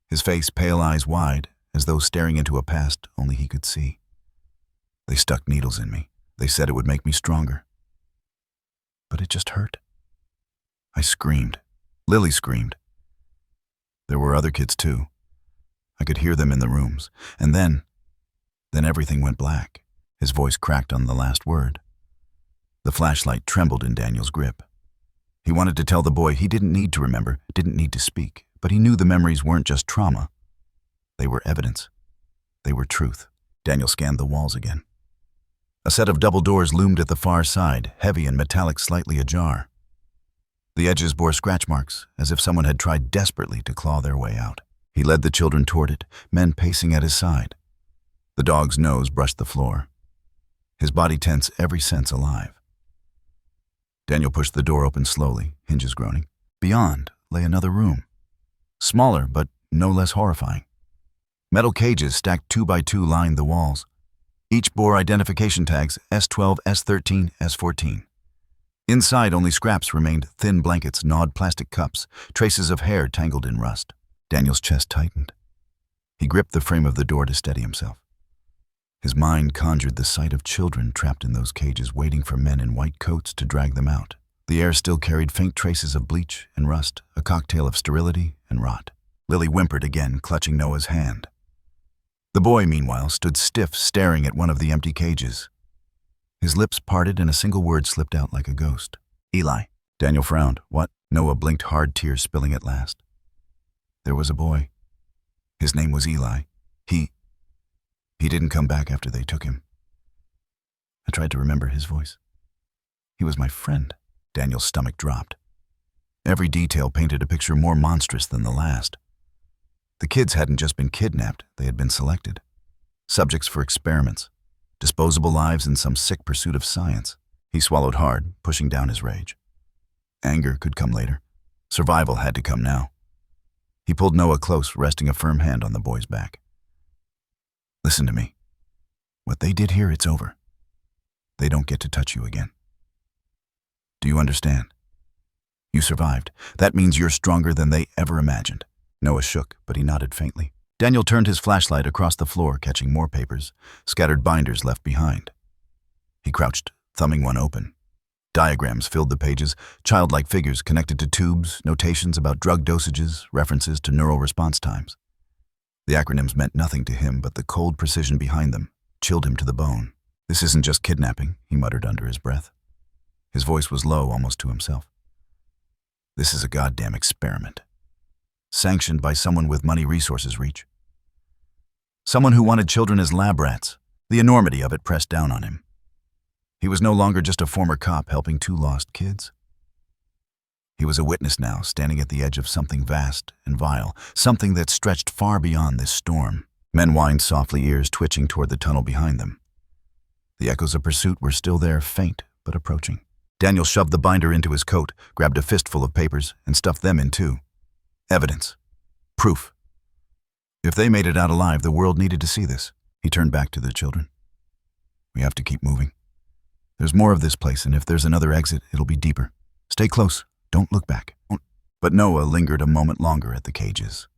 His face, pale eyes wide, as though staring into a past only he could see. "They stuck needles in me. They said it would make me stronger. But it just hurt." I screamed. Lily screamed. There were other kids too. I could hear them in the rooms. And then everything went black. His voice cracked on the last word. The flashlight trembled in Daniel's grip. He wanted to tell the boy he didn't need to remember, didn't need to speak, but he knew the memories weren't just trauma. They were evidence. They were truth. Daniel scanned the walls again. A set of double doors loomed at the far side, heavy and metallic, slightly ajar. The edges bore scratch marks, as if someone had tried desperately to claw their way out. He led the children toward it, men pacing at his side. The dog's nose brushed the floor. His body tense, every sense alive. Daniel pushed the door open slowly, hinges groaning. Beyond lay another room. Smaller, but no less horrifying. Metal cages stacked 2 by 2 lined the walls. Each bore identification tags S12, S13, S14. Inside, only scraps remained, thin blankets, gnawed plastic cups, traces of hair tangled in rust. Daniel's chest tightened. He gripped the frame of the door to steady himself. His mind conjured the sight of children trapped in those cages, waiting for men in white coats to drag them out. The air still carried faint traces of bleach and rust, a cocktail of sterility and rot. Lily whimpered again, clutching Noah's hand. The boy, meanwhile, stood stiff, staring at one of the empty cages. His lips parted and a single word slipped out like a ghost. Eli. Daniel frowned. What? Noah blinked, hard tears spilling at last. There was a boy. His name was Eli. He didn't come back after they took him. I tried to remember his voice. He was my friend. Daniel's stomach dropped. Every detail painted a picture more monstrous than the last. The kids hadn't just been kidnapped, they had been selected. Subjects for experiments. Disposable lives in some sick pursuit of science. He swallowed hard, pushing down his rage. Anger could come later. Survival had to come now. He pulled Noah close, resting a firm hand on the boy's back. Listen to me. What they did here, it's over. They don't get to touch you again. Do you understand? You survived. That means you're stronger than they ever imagined. Noah shook, but he nodded faintly. Daniel turned his flashlight across the floor, catching more papers, scattered binders left behind. He crouched, thumbing one open. Diagrams filled the pages, childlike figures connected to tubes, notations about drug dosages, references to neural response times. The acronyms meant nothing to him, but the cold precision behind them chilled him to the bone. This isn't just kidnapping, he muttered under his breath. His voice was low, almost to himself. This is a goddamn experiment. Sanctioned by someone with money, resources, reach. Someone who wanted children as lab rats. The enormity of it pressed down on him. He was no longer just a former cop helping 2 lost kids. He was a witness now, standing at the edge of something vast and vile, something that stretched far beyond this storm. Men whined softly, ears twitching toward the tunnel behind them. The echoes of pursuit were still there, faint but approaching. Daniel shoved the binder into his coat, grabbed a fistful of papers, and stuffed them in too. Evidence. Proof. If they made it out alive, the world needed to see this. He turned back to the children. We have to keep moving. There's more of this place, and if there's another exit, it'll be deeper. Stay close. Don't look back. But Noah lingered a moment longer at the cages.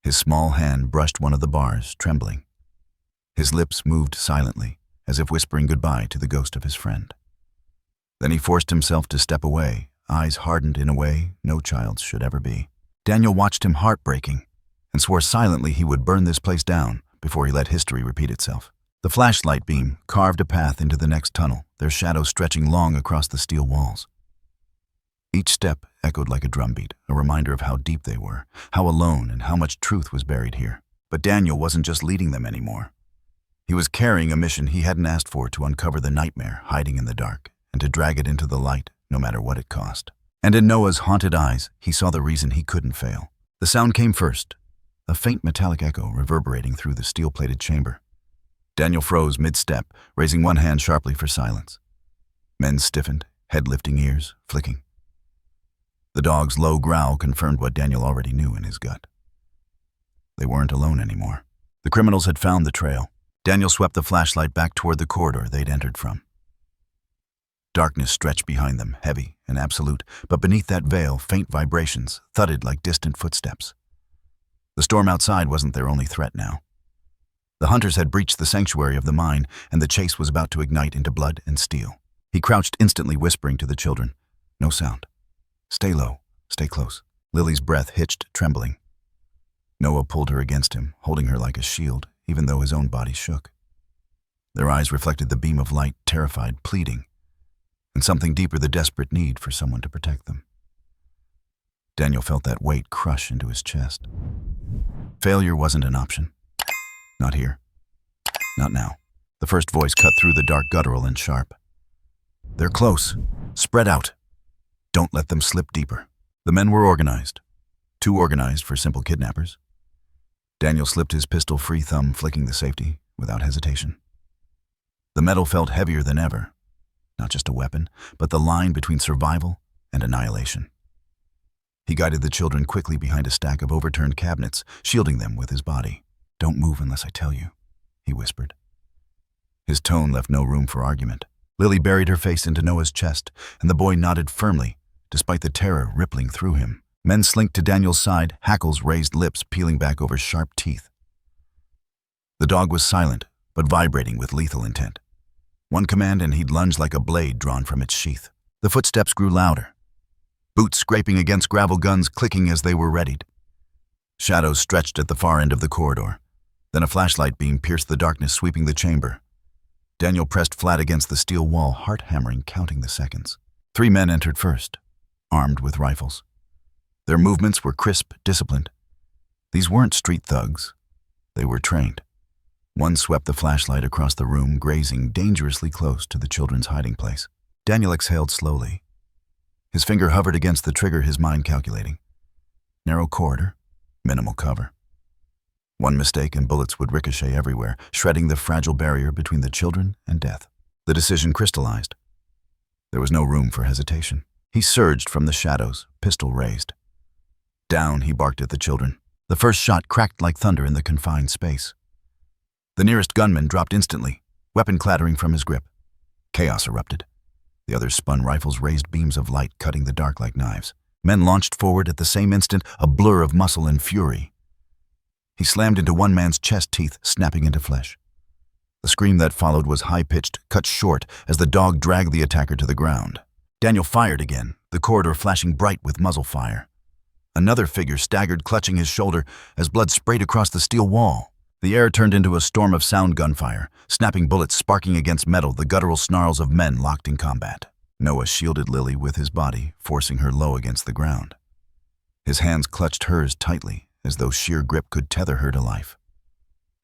His small hand brushed one of the bars, trembling. His lips moved silently, as if whispering goodbye to the ghost of his friend. Then he forced himself to step away, eyes hardened in a way no child's should ever be. Daniel watched him, heartbreaking, and swore silently he would burn this place down before he let history repeat itself. The flashlight beam carved a path into the next tunnel, their shadows stretching long across the steel walls. Each step echoed like a drumbeat, a reminder of how deep they were, how alone and how much truth was buried here. But Daniel wasn't just leading them anymore. He was carrying a mission he hadn't asked for, to uncover the nightmare hiding in the dark and to drag it into the light, no matter what it cost. And in Noah's haunted eyes, he saw the reason he couldn't fail. The sound came first, a faint metallic echo reverberating through the steel-plated chamber. Daniel froze mid-step, raising one hand sharply for silence. Men stiffened, head lifting, ears flicking. The dog's low growl confirmed what Daniel already knew in his gut. They weren't alone anymore. The criminals had found the trail. Daniel swept the flashlight back toward the corridor they'd entered from. Darkness stretched behind them, heavy and absolute, but beneath that veil, faint vibrations thudded like distant footsteps. The storm outside wasn't their only threat now. The hunters had breached the sanctuary of the mine, and the chase was about to ignite into blood and steel. He crouched instantly, whispering to the children, "No sound. Stay low, stay close." Lily's breath hitched, trembling. Noah pulled her against him, holding her like a shield, even though his own body shook. Their eyes reflected the beam of light, terrified, pleading. and something deeper, the desperate need for someone to protect them. Daniel felt that weight crush into his chest. Failure wasn't an option. Not here. Not now. The first voice cut through the dark, guttural and sharp. They're close. Spread out. Don't let them slip deeper. The men were organized. Too organized for simple kidnappers. Daniel slipped his pistol free, thumb flicking the safety without hesitation. The metal felt heavier than ever. Not just a weapon, but the line between survival and annihilation. He guided the children quickly behind a stack of overturned cabinets, shielding them with his body. Don't move unless I tell you, he whispered. His tone left no room for argument. Lily buried her face into Noah's chest, and the boy nodded firmly, despite the terror rippling through him. Men slinked to Daniel's side, hackles, raised lips peeling back over sharp teeth. The dog was silent, but vibrating with lethal intent. One command and he'd lunge like a blade drawn from its sheath. The footsteps grew louder. Boots scraping against gravel, guns clicking as they were readied. Shadows stretched at the far end of the corridor. Then a flashlight beam pierced the darkness, sweeping the chamber. Daniel pressed flat against the steel wall, heart hammering, counting the seconds. 3 men entered first, armed with rifles. Their movements were crisp, disciplined. These weren't street thugs. They were trained. One swept the flashlight across the room, grazing dangerously close to the children's hiding place. Daniel exhaled slowly. His finger hovered against the trigger, his mind calculating. Narrow corridor, minimal cover. One mistake and bullets would ricochet everywhere, shredding the fragile barrier between the children and death. The decision crystallized. There was no room for hesitation. He surged from the shadows, pistol raised. Down, he barked at the children. The first shot cracked like thunder in the confined space. The nearest gunman dropped instantly, weapon clattering from his grip. Chaos erupted. The others spun rifles, raised beams of light, cutting the dark like knives. Men launched forward at the same instant, a blur of muscle and fury. He slammed into one man's chest, teeth snapping into flesh. The scream that followed was high-pitched, cut short as the dog dragged the attacker to the ground. Daniel fired again, the corridor flashing bright with muzzle fire. Another figure staggered, clutching his shoulder as blood sprayed across the steel wall. The air turned into a storm of sound gunfire, snapping bullets sparking against metal, the guttural snarls of men locked in combat. Noah shielded Lily with his body, forcing her low against the ground. His hands clutched hers tightly, as though sheer grip could tether her to life.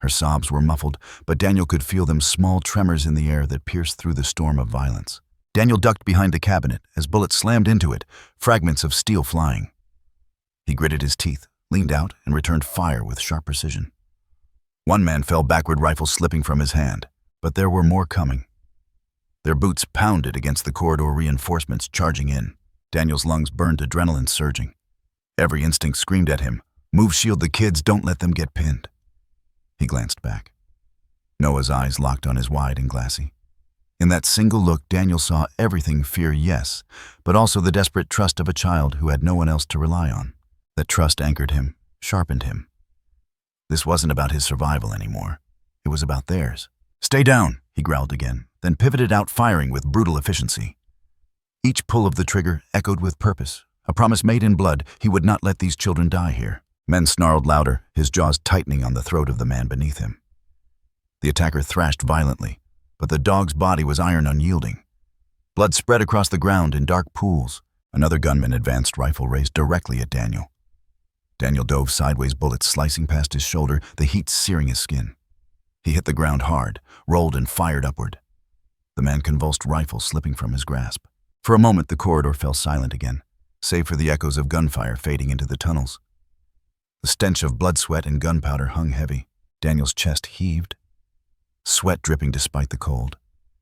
Her sobs were muffled, but Daniel could feel them, small tremors in the air that pierced through the storm of violence. Daniel ducked behind the cabinet as bullets slammed into it, fragments of steel flying. He gritted his teeth, leaned out, and returned fire with sharp precision. One man fell backward, rifle slipping from his hand, but there were more coming. Their boots pounded against the corridor, reinforcements charging in. Daniel's lungs burned, adrenaline surging. Every instinct screamed at him, "Move, shield the kids, don't let them get pinned." He glanced back. Noah's eyes locked on his, wide and glassy. In that single look, Daniel saw everything: fear, yes, but also the desperate trust of a child who had no one else to rely on. That trust anchored him, sharpened him. This wasn't about his survival anymore. It was about theirs. "Stay down," he growled again, then pivoted out, firing with brutal efficiency. Each pull of the trigger echoed with purpose, a promise made in blood. He would not let these children die here. Men snarled louder, his jaws tightening on the throat of the man beneath him. The attacker thrashed violently, but the dog's body was iron unyielding. Blood spread across the ground in dark pools. Another gunman advanced, rifle raised directly at Daniel. Daniel dove sideways, bullets slicing past his shoulder, the heat searing his skin. He hit the ground hard, rolled and fired upward. The man convulsed, rifle slipping from his grasp. For a moment, the corridor fell silent again, save for the echoes of gunfire fading into the tunnels. The stench of blood, sweat, and gunpowder hung heavy. Daniel's chest heaved, sweat dripping despite the cold.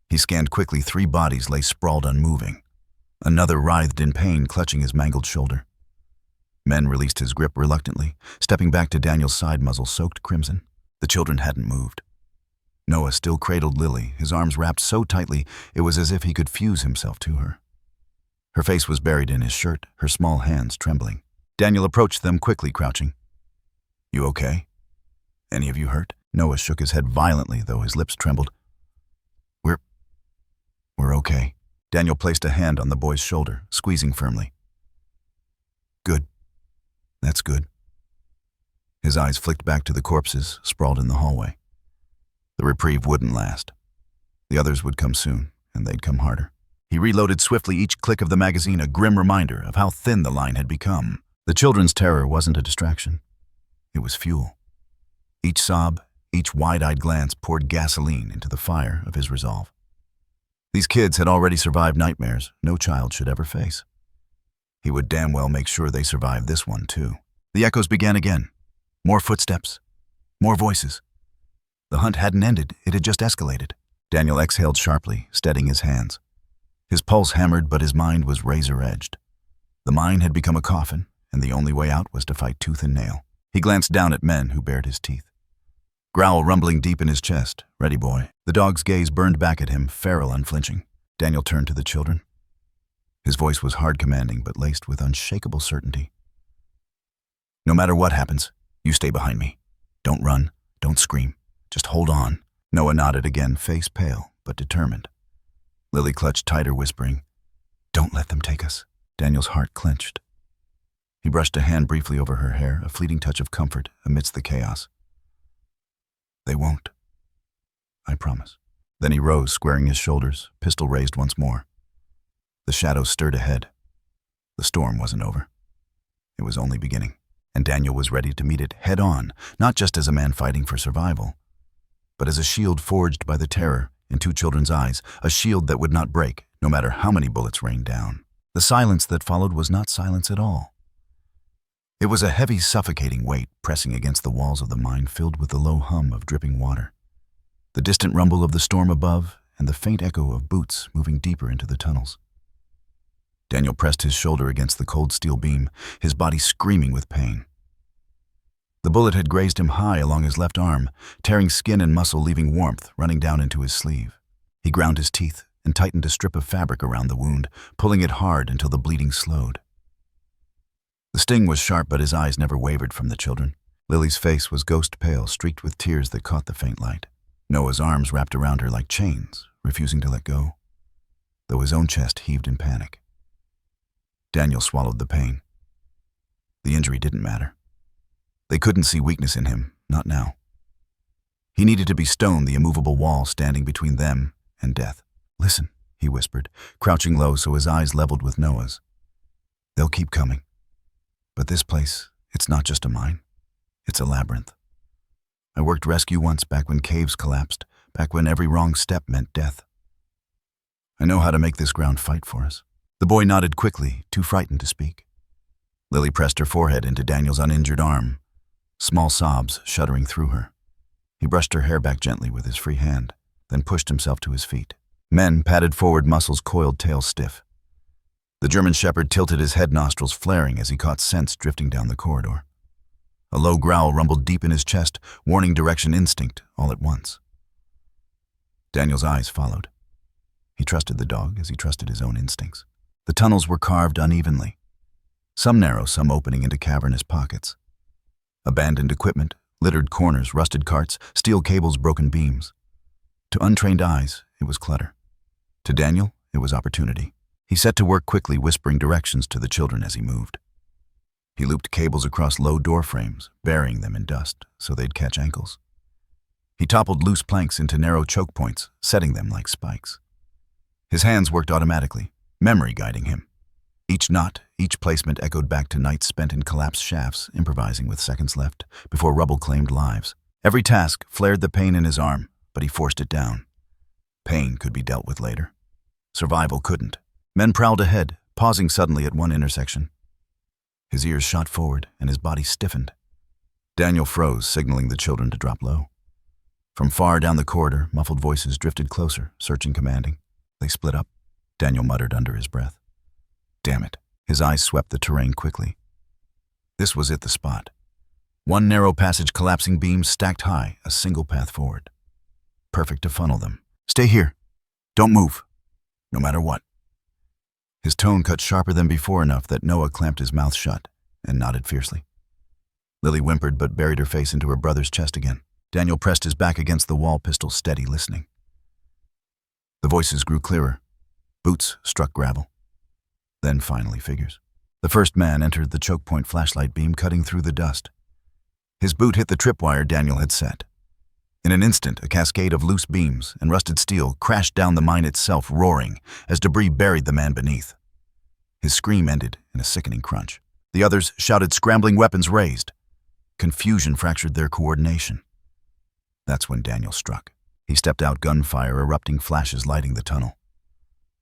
He scanned quickly. 3 bodies lay sprawled, unmoving. Another writhed in pain, clutching his mangled shoulder. Men released his grip reluctantly, stepping back to Daniel's side, muzzle soaked crimson. The children hadn't moved. Noah still cradled Lily, his arms wrapped so tightly it was as if he could fuse himself to her. Her face was buried in his shirt, her small hands trembling. Daniel approached them quickly, crouching. "You okay? Any of you hurt?" Noah shook his head violently, though his lips trembled. We're okay." Daniel placed a hand on the boy's shoulder, squeezing firmly. "Good. That's good." His eyes flicked back to the corpses sprawled in the hallway. The reprieve wouldn't last. The others would come soon, and they'd come harder. He reloaded swiftly, each click of the magazine a grim reminder of how thin the line had become. The children's terror wasn't a distraction. It was fuel. Each sob, each wide-eyed glance poured gasoline into the fire of his resolve. These kids had already survived nightmares no child should ever face. He would damn well make sure they survived this one, too. The echoes began again. More footsteps. More voices. The hunt hadn't ended, it had just escalated. Daniel exhaled sharply, steadying his hands. His pulse hammered, but his mind was razor-edged. The mine had become a coffin, and the only way out was to fight tooth and nail. He glanced down at men who bared his teeth. Growl rumbling deep in his chest. Ready, boy. The dog's gaze burned back at him, feral unflinching. Daniel turned to the children. His voice was hard commanding, but laced with unshakable certainty. No matter what happens, you stay behind me. Don't run, don't scream. Just hold on. Noah nodded again, face pale, but determined. Lily clutched tighter, whispering, "Don't let them take us." Daniel's heart clenched. He brushed a hand briefly over her hair, a fleeting touch of comfort amidst the chaos. "They won't. I promise." Then he rose, squaring his shoulders, pistol raised once more. The shadows stirred ahead. The storm wasn't over. It was only beginning, and Daniel was ready to meet it head-on, not just as a man fighting for survival, but as a shield forged by the terror in two children's eyes, a shield that would not break, no matter how many bullets rained down. The silence that followed was not silence at all. It was a heavy, suffocating weight pressing against the walls of the mine, filled with the low hum of dripping water, the distant rumble of the storm above, and the faint echo of boots moving deeper into the tunnels. Daniel pressed his shoulder against the cold steel beam, his body screaming with pain. The bullet had grazed him high along his left arm, tearing skin and muscle, leaving warmth running down into his sleeve. He ground his teeth and tightened a strip of fabric around the wound, pulling it hard until the bleeding slowed. The sting was sharp, but his eyes never wavered from the children. Lily's face was ghost pale, streaked with tears that caught the faint light. Noah's arms wrapped around her like chains, refusing to let go, though his own chest heaved in panic. Daniel swallowed the pain. The injury didn't matter. They couldn't see weakness in him, not now. He needed to be stone, the immovable wall standing between them and death. "Listen," he whispered, crouching low so his eyes leveled with Noah's. "They'll keep coming. But this place, it's not just a mine. It's a labyrinth. I worked rescue once, back when caves collapsed, back when every wrong step meant death. I know how to make this ground fight for us." The boy nodded quickly, too frightened to speak. Lily pressed her forehead into Daniel's uninjured arm, small sobs shuddering through her. He brushed her hair back gently with his free hand, then pushed himself to his feet. Men padded forward, muscles coiled, tail stiff. The German shepherd tilted his head, nostrils flaring as he caught scents drifting down the corridor. A low growl rumbled deep in his chest, warning direction instinct all at once. Daniel's eyes followed. He trusted the dog as he trusted his own instincts. The tunnels were carved unevenly, some narrow, some opening into cavernous pockets. Abandoned equipment, littered corners, rusted carts, steel cables, broken beams. To untrained eyes, it was clutter. To Daniel, it was opportunity. He set to work quickly, whispering directions to the children as he moved. He looped cables across low door frames, burying them in dust so they'd catch ankles. He toppled loose planks into narrow choke points, setting them like spikes. His hands worked automatically, memory guiding him. Each knot, each placement echoed back to nights spent in collapsed shafts, improvising with seconds left before rubble claimed lives. Every task flared the pain in his arm, but he forced it down. Pain could be dealt with later. Survival couldn't. Men prowled ahead, pausing suddenly at one intersection. His ears shot forward and his body stiffened. Daniel froze, signaling the children to drop low. From far down the corridor, muffled voices drifted closer, searching, commanding. They split up. Daniel muttered under his breath. Damn it. His eyes swept the terrain quickly. This was it, the spot. One narrow passage, collapsing beams stacked high, a single path forward. Perfect to funnel them. Stay here. Don't move. No matter what. His tone cut sharper than before, enough that Noah clamped his mouth shut and nodded fiercely. Lily whimpered but buried her face into her brother's chest again. Daniel pressed his back against the wall, pistol steady, listening. The voices grew clearer. Boots struck gravel. Then finally figures. The first man entered the choke point flashlight beam, cutting through the dust. His boot hit the tripwire Daniel had set. In an instant, a cascade of loose beams and rusted steel crashed down the mine itself, roaring as debris buried the man beneath. His scream ended in a sickening crunch. The others shouted, scrambling, weapons raised. Confusion fractured their coordination. That's when Daniel struck. He stepped out, gunfire erupting, flashes lighting the tunnel.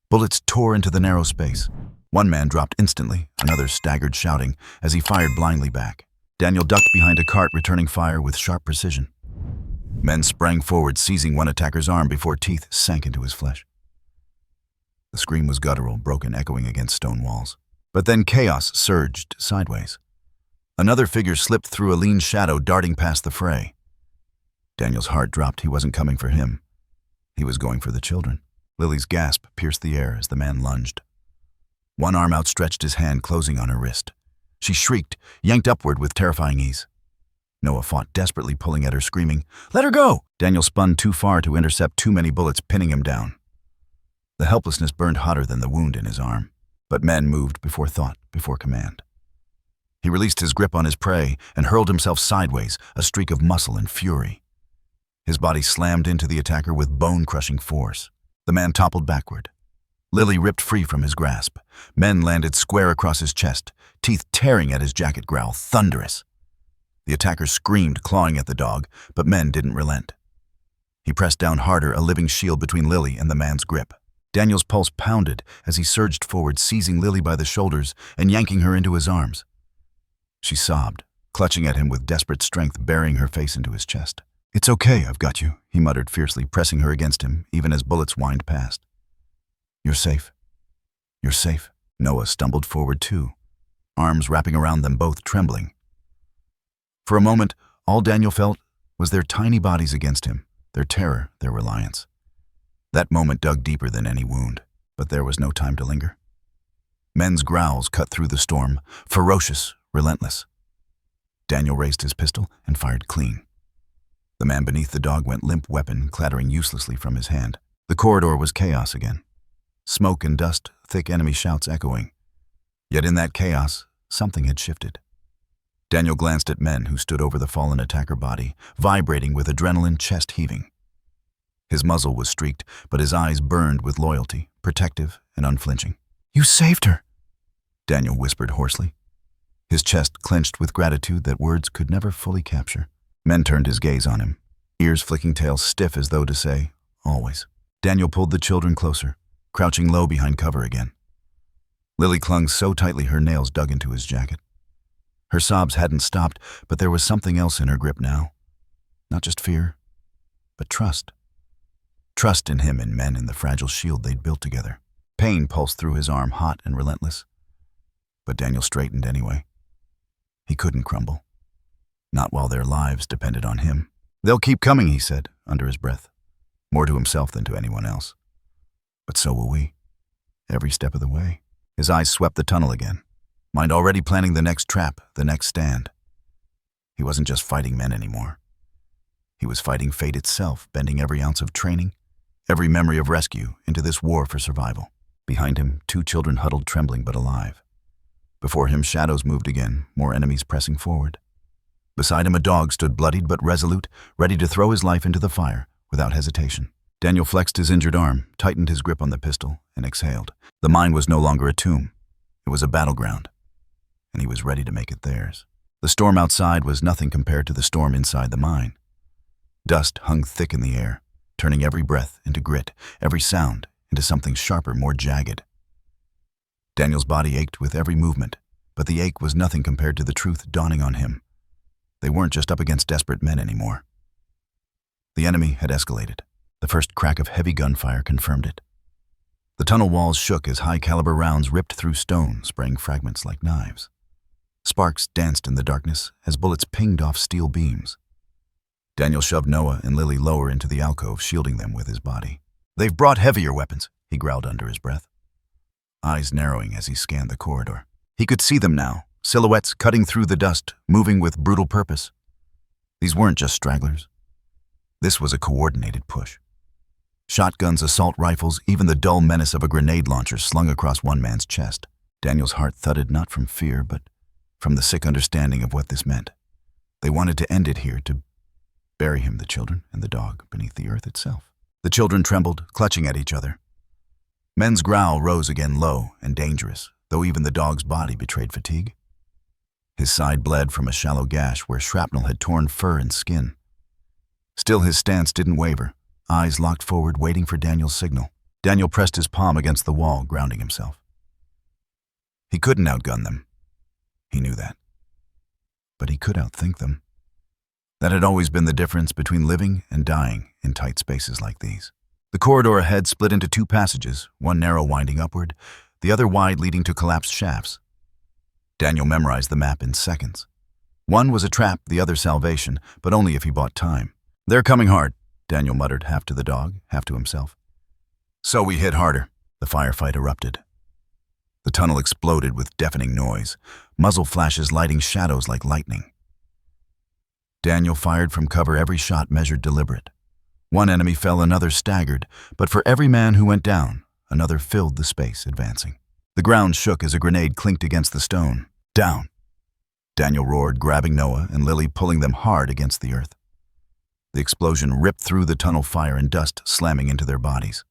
Bullets tore into the narrow space. One man dropped instantly, another staggered, shouting as he fired blindly back. Daniel ducked behind a cart, returning fire with sharp precision. Men sprang forward, seizing one attacker's arm before teeth sank into his flesh. The scream was guttural, broken, echoing against stone walls. But then chaos surged sideways. Another figure slipped through a lean shadow, darting past the fray. Daniel's heart dropped. He wasn't coming for him. He was going for the children. Lily's gasp pierced the air as the man lunged. One arm outstretched, his hand closing on her wrist. She shrieked, yanked upward with terrifying ease. Noah fought desperately, pulling at her, screaming, "Let her go!" Daniel spun too far to intercept too many bullets, pinning him down. The helplessness burned hotter than the wound in his arm. But men moved before thought, before command. He released his grip on his prey and hurled himself sideways, a streak of muscle and fury. His body slammed into the attacker with bone-crushing force. The man toppled backward. Lily ripped free from his grasp. Men landed square across his chest, teeth tearing at his jacket, growl thunderous. The attacker screamed, clawing at the dog, but men didn't relent. He pressed down harder, a living shield between Lily and the man's grip. Daniel's pulse pounded as he surged forward, seizing Lily by the shoulders and yanking her into his arms. She sobbed, clutching at him with desperate strength, burying her face into his chest. "It's okay, I've got you," he muttered fiercely, pressing her against him, even as bullets whined past. "You're safe. You're safe." Noah stumbled forward too, arms wrapping around them both, trembling. For a moment, all Daniel felt was their tiny bodies against him, their terror, their reliance. That moment dug deeper than any wound, but there was no time to linger. Men's growls cut through the storm, ferocious, relentless. Daniel raised his pistol and fired clean. The man beneath the dog went limp, weapon clattering uselessly from his hand. The corridor was chaos again. Smoke and dust, thick enemy shouts echoing. Yet in that chaos, something had shifted. Daniel glanced at men who stood over the fallen attacker body, vibrating with adrenaline, chest heaving. His muzzle was streaked, but his eyes burned with loyalty, protective and unflinching. "You saved her," Daniel whispered hoarsely. His chest clenched with gratitude that words could never fully capture. Men turned his gaze on him, ears flicking, tails stiff as though to say, "Always." Daniel pulled the children closer, crouching low behind cover again. Lily clung so tightly her nails dug into his jacket. Her sobs hadn't stopped, but there was something else in her grip now. Not just fear, but trust. Trust in him and men in the fragile shield they'd built together. Pain pulsed through his arm, hot and relentless. But Daniel straightened anyway. He couldn't crumble. Not while their lives depended on him. "They'll keep coming," he said, under his breath, more to himself than to anyone else. "But so will we, every step of the way." His eyes swept the tunnel again, mind already planning the next trap, the next stand. He wasn't just fighting men anymore. He was fighting fate itself, bending every ounce of training, every memory of rescue, into this war for survival. Behind him, two children huddled, trembling but alive. Before him, shadows moved again, more enemies pressing forward. Beside him, a dog stood, bloodied but resolute, ready to throw his life into the fire without hesitation. Daniel flexed his injured arm, tightened his grip on the pistol, and exhaled. The mine was no longer a tomb. It was a battleground, and he was ready to make it theirs. The storm outside was nothing compared to the storm inside the mine. Dust hung thick in the air, turning every breath into grit, every sound into something sharper, more jagged. Daniel's body ached with every movement, but the ache was nothing compared to the truth dawning on him. They weren't just up against desperate men anymore. The enemy had escalated. The first crack of heavy gunfire confirmed it. The tunnel walls shook as high-caliber rounds ripped through stone, spraying fragments like knives. Sparks danced in the darkness as bullets pinged off steel beams. Daniel shoved Noah and Lily lower into the alcove, shielding them with his body. "They've brought heavier weapons," he growled under his breath, eyes narrowing as he scanned the corridor. He could see them now, silhouettes cutting through the dust, moving with brutal purpose. These weren't just stragglers. This was a coordinated push. Shotguns, assault rifles, even the dull menace of a grenade launcher slung across one man's chest. Daniel's heart thudded not from fear, but from the sick understanding of what this meant. They wanted to end it here, to Bury him, the children, and the dog, beneath the earth itself. The children trembled, clutching at each other. Men's growl rose again, low and dangerous, though even the dog's body betrayed fatigue. His side bled from a shallow gash where shrapnel had torn fur and skin. Still his stance didn't waver, eyes locked forward, waiting for Daniel's signal. Daniel pressed his palm against the wall, grounding himself. He couldn't outgun them. He knew that. But he could outthink them. That had always been the difference between living and dying in tight spaces like these. The corridor ahead split into two passages, one narrow winding upward, the other wide leading to collapsed shafts. Daniel memorized the map in seconds. One was a trap, the other salvation, but only if he bought time. "They're coming hard," Daniel muttered, half to the dog, half to himself. So we hit harder. The firefight erupted. The tunnel exploded with deafening noise, muzzle flashes lighting shadows like lightning. Daniel fired from cover, every shot measured, deliberate. One enemy fell, another staggered, but for every man who went down, another filled the space, advancing. The ground shook as a grenade clinked against the stone. "Down!" Daniel roared, grabbing Noah and Lily, pulling them hard against the earth. The explosion ripped through the tunnel, fire and dust slamming into their bodies.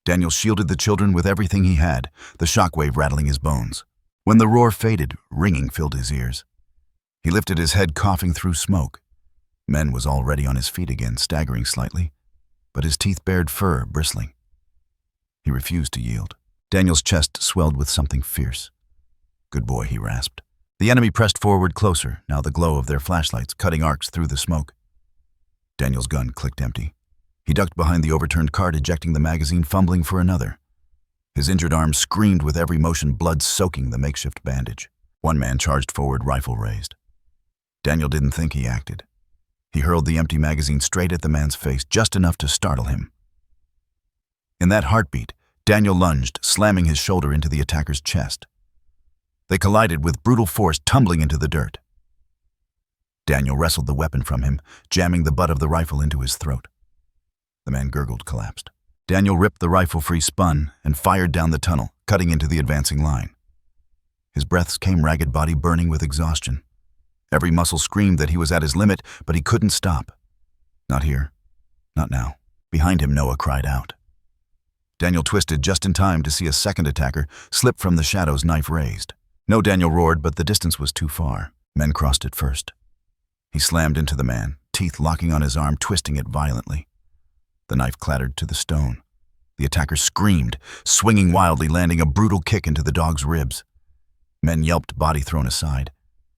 Daniel shielded the children with everything he had, the shockwave rattling his bones. When the roar faded, ringing filled his ears. He lifted his head, coughing through smoke. Men was already on his feet again, staggering slightly, but his teeth bared fur, bristling. He refused to yield. Daniel's chest swelled with something fierce. "Good boy," he rasped. The enemy pressed forward closer, now the glow of their flashlights cutting arcs through the smoke. Daniel's gun clicked empty. He ducked behind the overturned cart, ejecting the magazine, fumbling for another. His injured arm screamed with every motion, blood soaking the makeshift bandage. One man charged forward, rifle raised. Daniel didn't think, he acted. He hurled the empty magazine straight at the man's face, just enough to startle him. In that heartbeat, Daniel lunged, slamming his shoulder into the attacker's chest. They collided with brutal force, tumbling into the dirt. Daniel wrestled the weapon from him, jamming the butt of the rifle into his throat. The man gurgled, collapsed. Daniel ripped the rifle free, spun, and fired down the tunnel, cutting into the advancing line. His breaths came ragged, body burning with exhaustion. Every muscle screamed that he was at his limit, but he couldn't stop. Not here. Not now. Behind him, Noah cried out. Daniel twisted just in time to see a second attacker slip from the shadows, knife raised. No, Daniel roared, but the distance was too far. Men crossed it first. He slammed into the man, teeth locking on his arm, twisting it violently. The knife clattered to the stone. The attacker screamed, swinging wildly, landing a brutal kick into the dog's ribs. Men yelped, body thrown aside.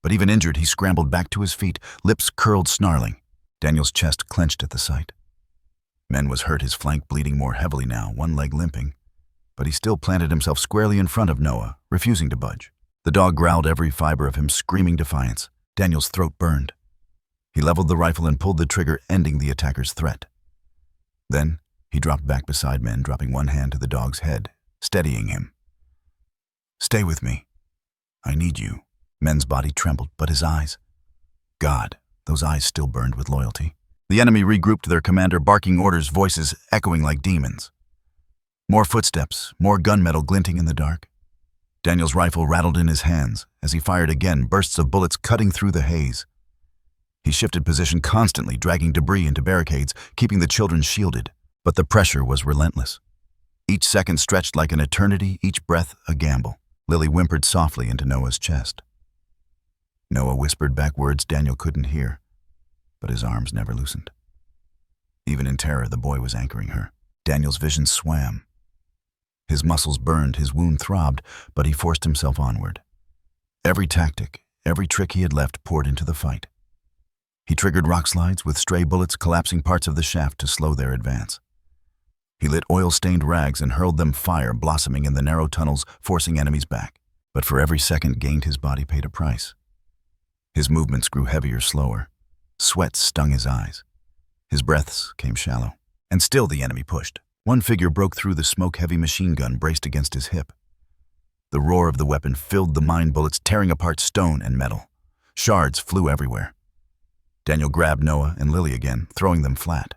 But even injured, he scrambled back to his feet, lips curled, snarling. Daniel's chest clenched at the sight. Men was hurt, his flank bleeding more heavily now, one leg limping. But he still planted himself squarely in front of Noah, refusing to budge. The dog growled, every fiber of him screaming defiance. Daniel's throat burned. He leveled the rifle and pulled the trigger, ending the attacker's threat. Then he dropped back beside Men, dropping one hand to the dog's head, steadying him. "Stay with me. I need you." Men's body trembled, but his eyes... God, those eyes still burned with loyalty. The enemy regrouped, their commander barking orders, voices echoing like demons. More footsteps, more gunmetal glinting in the dark. Daniel's rifle rattled in his hands. As he fired again, bursts of bullets cutting through the haze. He shifted position constantly, dragging debris into barricades, keeping the children shielded. But the pressure was relentless. Each second stretched like an eternity, each breath a gamble. Lily whimpered softly into Noah's chest. Noah whispered back words Daniel couldn't hear, but his arms never loosened. Even in terror, the boy was anchoring her. Daniel's vision swam. His muscles burned, his wound throbbed, but he forced himself onward. Every tactic, every trick he had left poured into the fight. He triggered rock slides with stray bullets collapsing parts of the shaft to slow their advance. He lit oil-stained rags and hurled them fire, blossoming in the narrow tunnels, forcing enemies back. But for every second gained, his body paid a price. His movements grew heavier, slower. Sweat stung his eyes. His breaths came shallow. And still the enemy pushed. One figure broke through the smoke-heavy machine gun braced against his hip. The roar of the weapon filled the mine bullets, tearing apart stone and metal. Shards flew everywhere. Daniel grabbed Noah and Lily again, throwing them flat.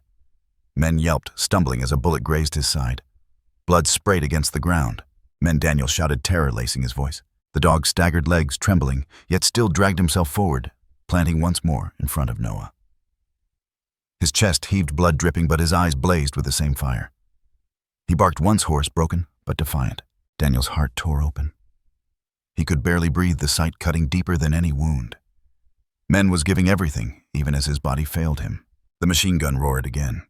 Men yelped, stumbling as a bullet grazed his side. Blood sprayed against the ground. Daniel shouted, terror lacing his voice. The dog staggered, legs trembling, yet still dragged himself forward, planting once more in front of Noah. His chest heaved, blood dripping, but his eyes blazed with the same fire. He barked once hoarse, broken, but defiant. Daniel's heart tore open. He could barely breathe, the sight cutting deeper than any wound. Men was giving everything, even as his body failed him. The machine gun roared again.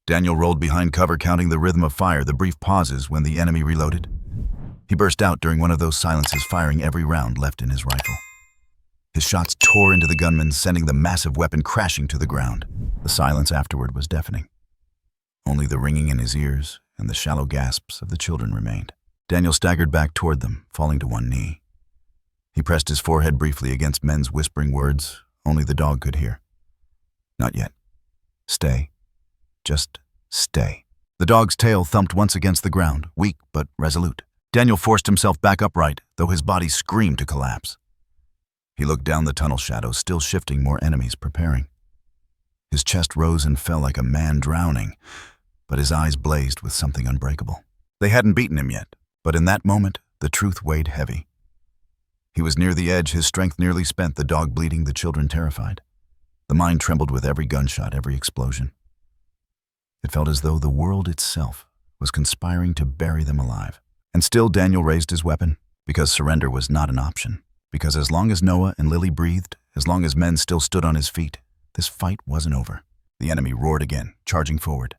Daniel rolled behind cover, counting the rhythm of fire, the brief pauses when the enemy reloaded. He burst out during one of those silences, firing every round left in his rifle. His shots tore into the gunman, sending the massive weapon crashing to the ground. The silence afterward was deafening. Only the ringing in his ears and the shallow gasps of the children remained. Daniel staggered back toward them, falling to one knee. He pressed his forehead briefly against men's whispering words only the dog could hear. Not yet. Stay. Just stay. The dog's tail thumped once against the ground, weak but resolute. Daniel forced himself back upright, though his body screamed to collapse. He looked down the tunnel shadows, still shifting, more enemies preparing. His chest rose and fell like a man drowning, but his eyes blazed with something unbreakable. They hadn't beaten him yet, but in that moment, the truth weighed heavy. He was near the edge, his strength nearly spent, the dog bleeding, the children terrified. The mind trembled with every gunshot, every explosion. It felt as though the world itself was conspiring to bury them alive. And still Daniel raised his weapon, because surrender was not an option. Because as long as Noah and Lily breathed, as long as men still stood on his feet, this fight wasn't over. The enemy roared again, charging forward.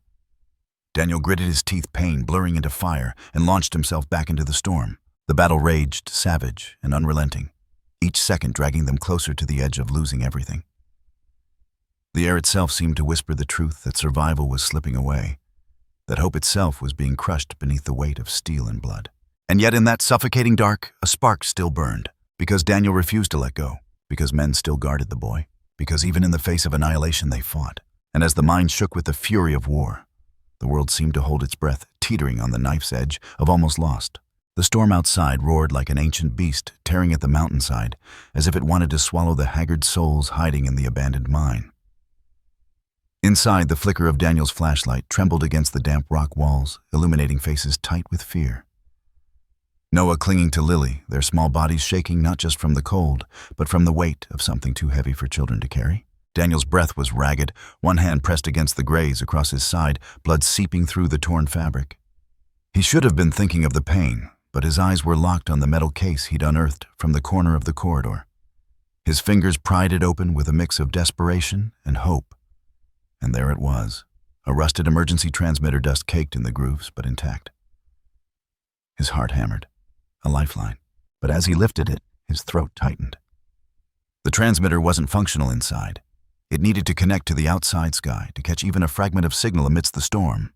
Daniel gritted his teeth, pain blurring into fire, and launched himself back into the storm. The battle raged, savage and unrelenting, each second dragging them closer to the edge of losing everything. The air itself seemed to whisper the truth that survival was slipping away, that hope itself was being crushed beneath the weight of steel and blood. And yet in that suffocating dark, a spark still burned, because Daniel refused to let go, because men still guarded the boy, because even in the face of annihilation they fought. And as the mind shook with the fury of war, the world seemed to hold its breath, teetering on the knife's edge of almost lost. The storm outside roared like an ancient beast tearing at the mountainside, as if it wanted to swallow the haggard souls hiding in the abandoned mine. Inside, the flicker of Daniel's flashlight trembled against the damp rock walls, illuminating faces tight with fear. Noah clinging to Lily, their small bodies shaking not just from the cold, but from the weight of something too heavy for children to carry. Daniel's breath was ragged, one hand pressed against the graze across his side, blood seeping through the torn fabric. He should have been thinking of the pain, but his eyes were locked on the metal case he'd unearthed from the corner of the corridor. His fingers pried it open with a mix of desperation and hope. And there it was, a rusted emergency transmitter, dust caked in the grooves, but intact. His heart hammered, a lifeline, but as he lifted it, his throat tightened. The transmitter wasn't functional inside. It needed to connect to the outside sky, to catch even a fragment of signal amidst the storm.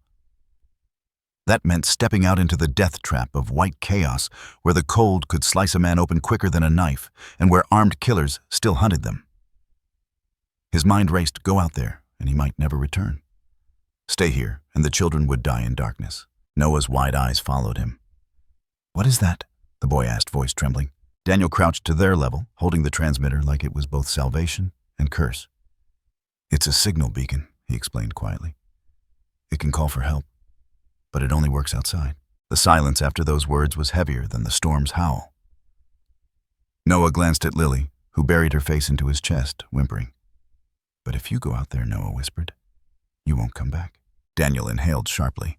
That meant stepping out into the death trap of white chaos, where the cold could slice a man open quicker than a knife, and where armed killers still hunted them. His mind raced, go out there, and he might never return. Stay here, and the children would die in darkness. Noah's wide eyes followed him. What is that? The boy asked, voice trembling. Daniel crouched to their level, holding the transmitter like it was both salvation and curse. It's a signal beacon, he explained quietly. It can call for help, but it only works outside. The silence after those words was heavier than the storm's howl. Noah glanced at Lily, who buried her face into his chest, whimpering. But if you go out there, Noah whispered, you won't come back. Daniel inhaled sharply.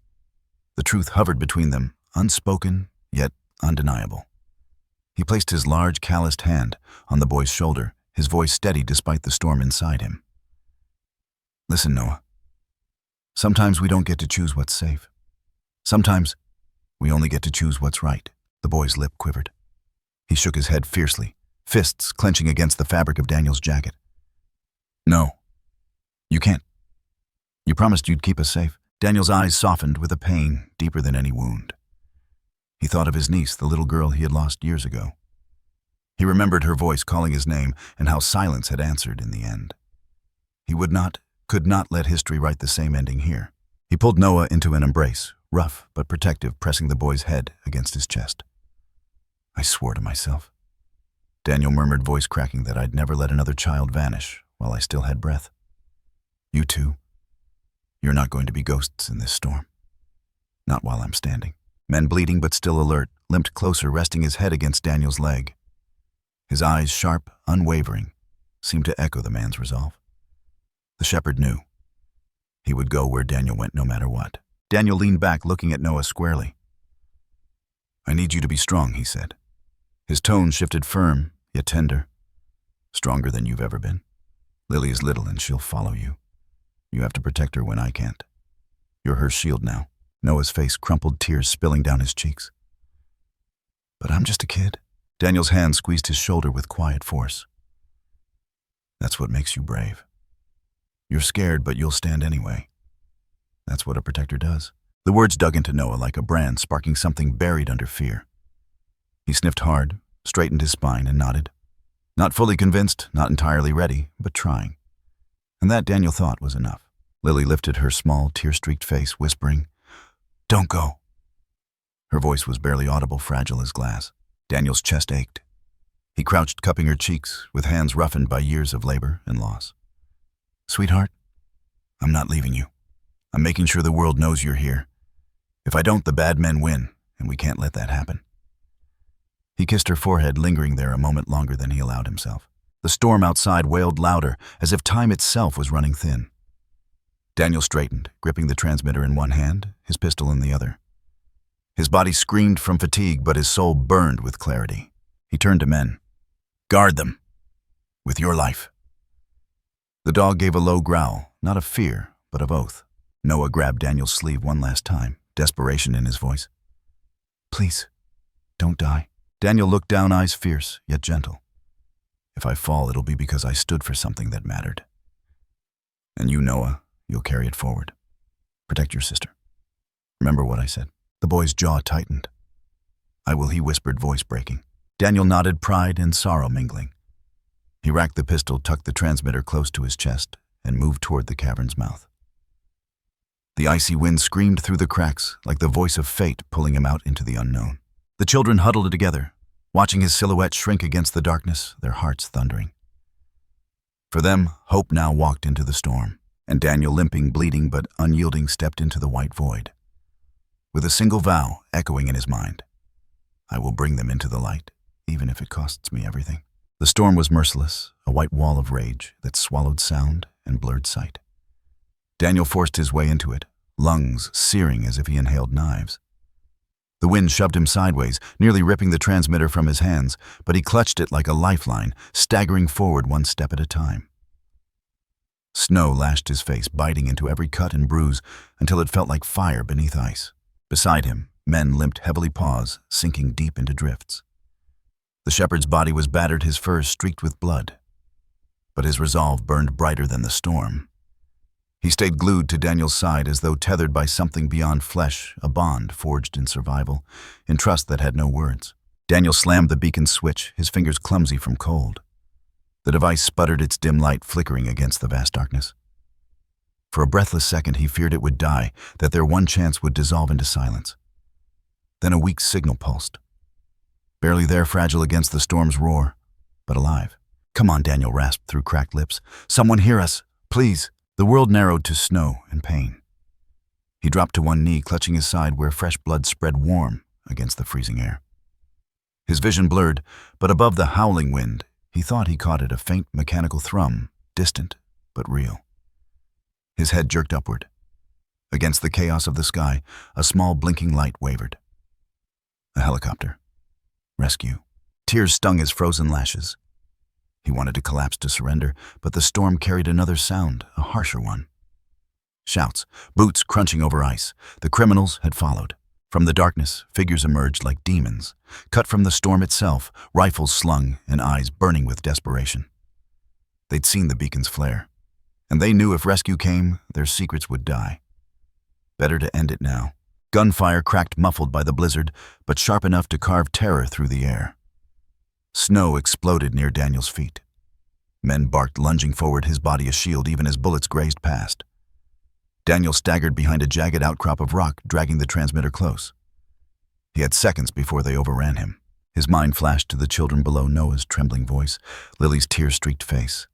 The truth hovered between them, unspoken, yet undeniable. He placed his large, calloused hand on the boy's shoulder, his voice steady despite the storm inside him. Listen, Noah. Sometimes we don't get to choose what's safe. Sometimes we only get to choose what's right. The boy's lip quivered. He shook his head fiercely, fists clenching against the fabric of Daniel's jacket. No, you can't. You promised you'd keep us safe. Daniel's eyes softened with a pain deeper than any wound. He thought of his niece, the little girl he had lost years ago. He remembered her voice calling his name and how silence had answered in the end. He could not let history write the same ending here. He pulled Noah into an embrace, rough but protective, pressing the boy's head against his chest. I swore to myself. Daniel murmured, voice cracking, that I'd never let another child vanish while I still had breath. You too. You're not going to be ghosts in this storm. Not while I'm standing. Men, bleeding but still alert, limped closer, resting his head against Daniel's leg. His eyes, sharp, unwavering, seemed to echo the man's resolve. The shepherd knew. He would go where Daniel went no matter what. Daniel leaned back, looking at Noah squarely. "I need you to be strong," he said. His tone shifted, firm, yet tender. "Stronger than you've ever been. Lily is little and she'll follow you. You have to protect her when I can't. You're her shield now." Noah's face crumpled, tears spilling down his cheeks. "But I'm just a kid." Daniel's hand squeezed his shoulder with quiet force. "That's what makes you brave. You're scared, but you'll stand anyway. That's what a protector does." The words dug into Noah like a brand, sparking something buried under fear. He sniffed hard, straightened his spine, and nodded. Not fully convinced, not entirely ready, but trying. And that, Daniel thought, was enough. Lily lifted her small, tear-streaked face, whispering, "Don't go." Her voice was barely audible, fragile as glass. Daniel's chest ached. He crouched, cupping her cheeks, with hands roughened by years of labor and loss. "Sweetheart, I'm not leaving you. I'm making sure the world knows you're here. If I don't, the bad men win, and we can't let that happen." He kissed her forehead, lingering there a moment longer than he allowed himself. The storm outside wailed louder, as if time itself was running thin. Daniel straightened, gripping the transmitter in one hand, his pistol in the other. His body screamed from fatigue, but his soul burned with clarity. He turned to men. "Guard them. With your life." The dog gave a low growl, not of fear, but of oath. Noah grabbed Daniel's sleeve one last time, desperation in his voice. "Please, don't die." Daniel looked down, eyes fierce, yet gentle. "If I fall, it'll be because I stood for something that mattered. And you, Noah, you'll carry it forward. Protect your sister. Remember what I said." The boy's jaw tightened. "I will," he whispered, voice breaking. Daniel nodded, pride and sorrow mingling. He racked the pistol, tucked the transmitter close to his chest, and moved toward the cavern's mouth. The icy wind screamed through the cracks, like the voice of fate pulling him out into the unknown. The children huddled together, watching his silhouette shrink against the darkness, their hearts thundering. For them, hope now walked into the storm, and Daniel, limping, bleeding, but unyielding, stepped into the white void. With a single vow echoing in his mind, "I will bring them into the light, even if it costs me everything." The storm was merciless, a white wall of rage that swallowed sound and blurred sight. Daniel forced his way into it, lungs searing as if he inhaled knives. The wind shoved him sideways, nearly ripping the transmitter from his hands, but he clutched it like a lifeline, staggering forward one step at a time. Snow lashed his face, biting into every cut and bruise until it felt like fire beneath ice. Beside him, men limped heavily, paws sinking deep into drifts. The shepherd's body was battered, his furs streaked with blood. But his resolve burned brighter than the storm. He stayed glued to Daniel's side as though tethered by something beyond flesh, a bond forged in survival, in trust that had no words. Daniel slammed the beacon switch, his fingers clumsy from cold. The device sputtered, its dim light flickering against the vast darkness. For a breathless second, he feared it would die, that their one chance would dissolve into silence. Then a weak signal pulsed. Barely there, fragile against the storm's roar, but alive. "Come on," Daniel rasped through cracked lips. "Someone hear us, please." The world narrowed to snow and pain. He dropped to one knee, clutching his side where fresh blood spread warm against the freezing air. His vision blurred, but above the howling wind, he thought he caught it, a faint mechanical thrum, distant but real. His head jerked upward. Against the chaos of the sky, a small blinking light wavered. A helicopter. Rescue. Tears stung his frozen lashes. He wanted to collapse, to surrender, but the storm carried another sound, a harsher one. Shouts, boots crunching over ice. The criminals had followed. From the darkness, figures emerged like demons, cut from the storm itself, rifles slung and eyes burning with desperation. They'd seen the beacon's flare, and they knew if rescue came, their secrets would die. Better to end it now. Gunfire cracked, muffled by the blizzard, but sharp enough to carve terror through the air. Snow exploded near Daniel's feet. Men barked, lunging forward, his body a shield even as bullets grazed past. Daniel staggered behind a jagged outcrop of rock, dragging the transmitter close. He had seconds before they overran him. His mind flashed to the children below, Noah's trembling voice, Lily's tear-streaked face.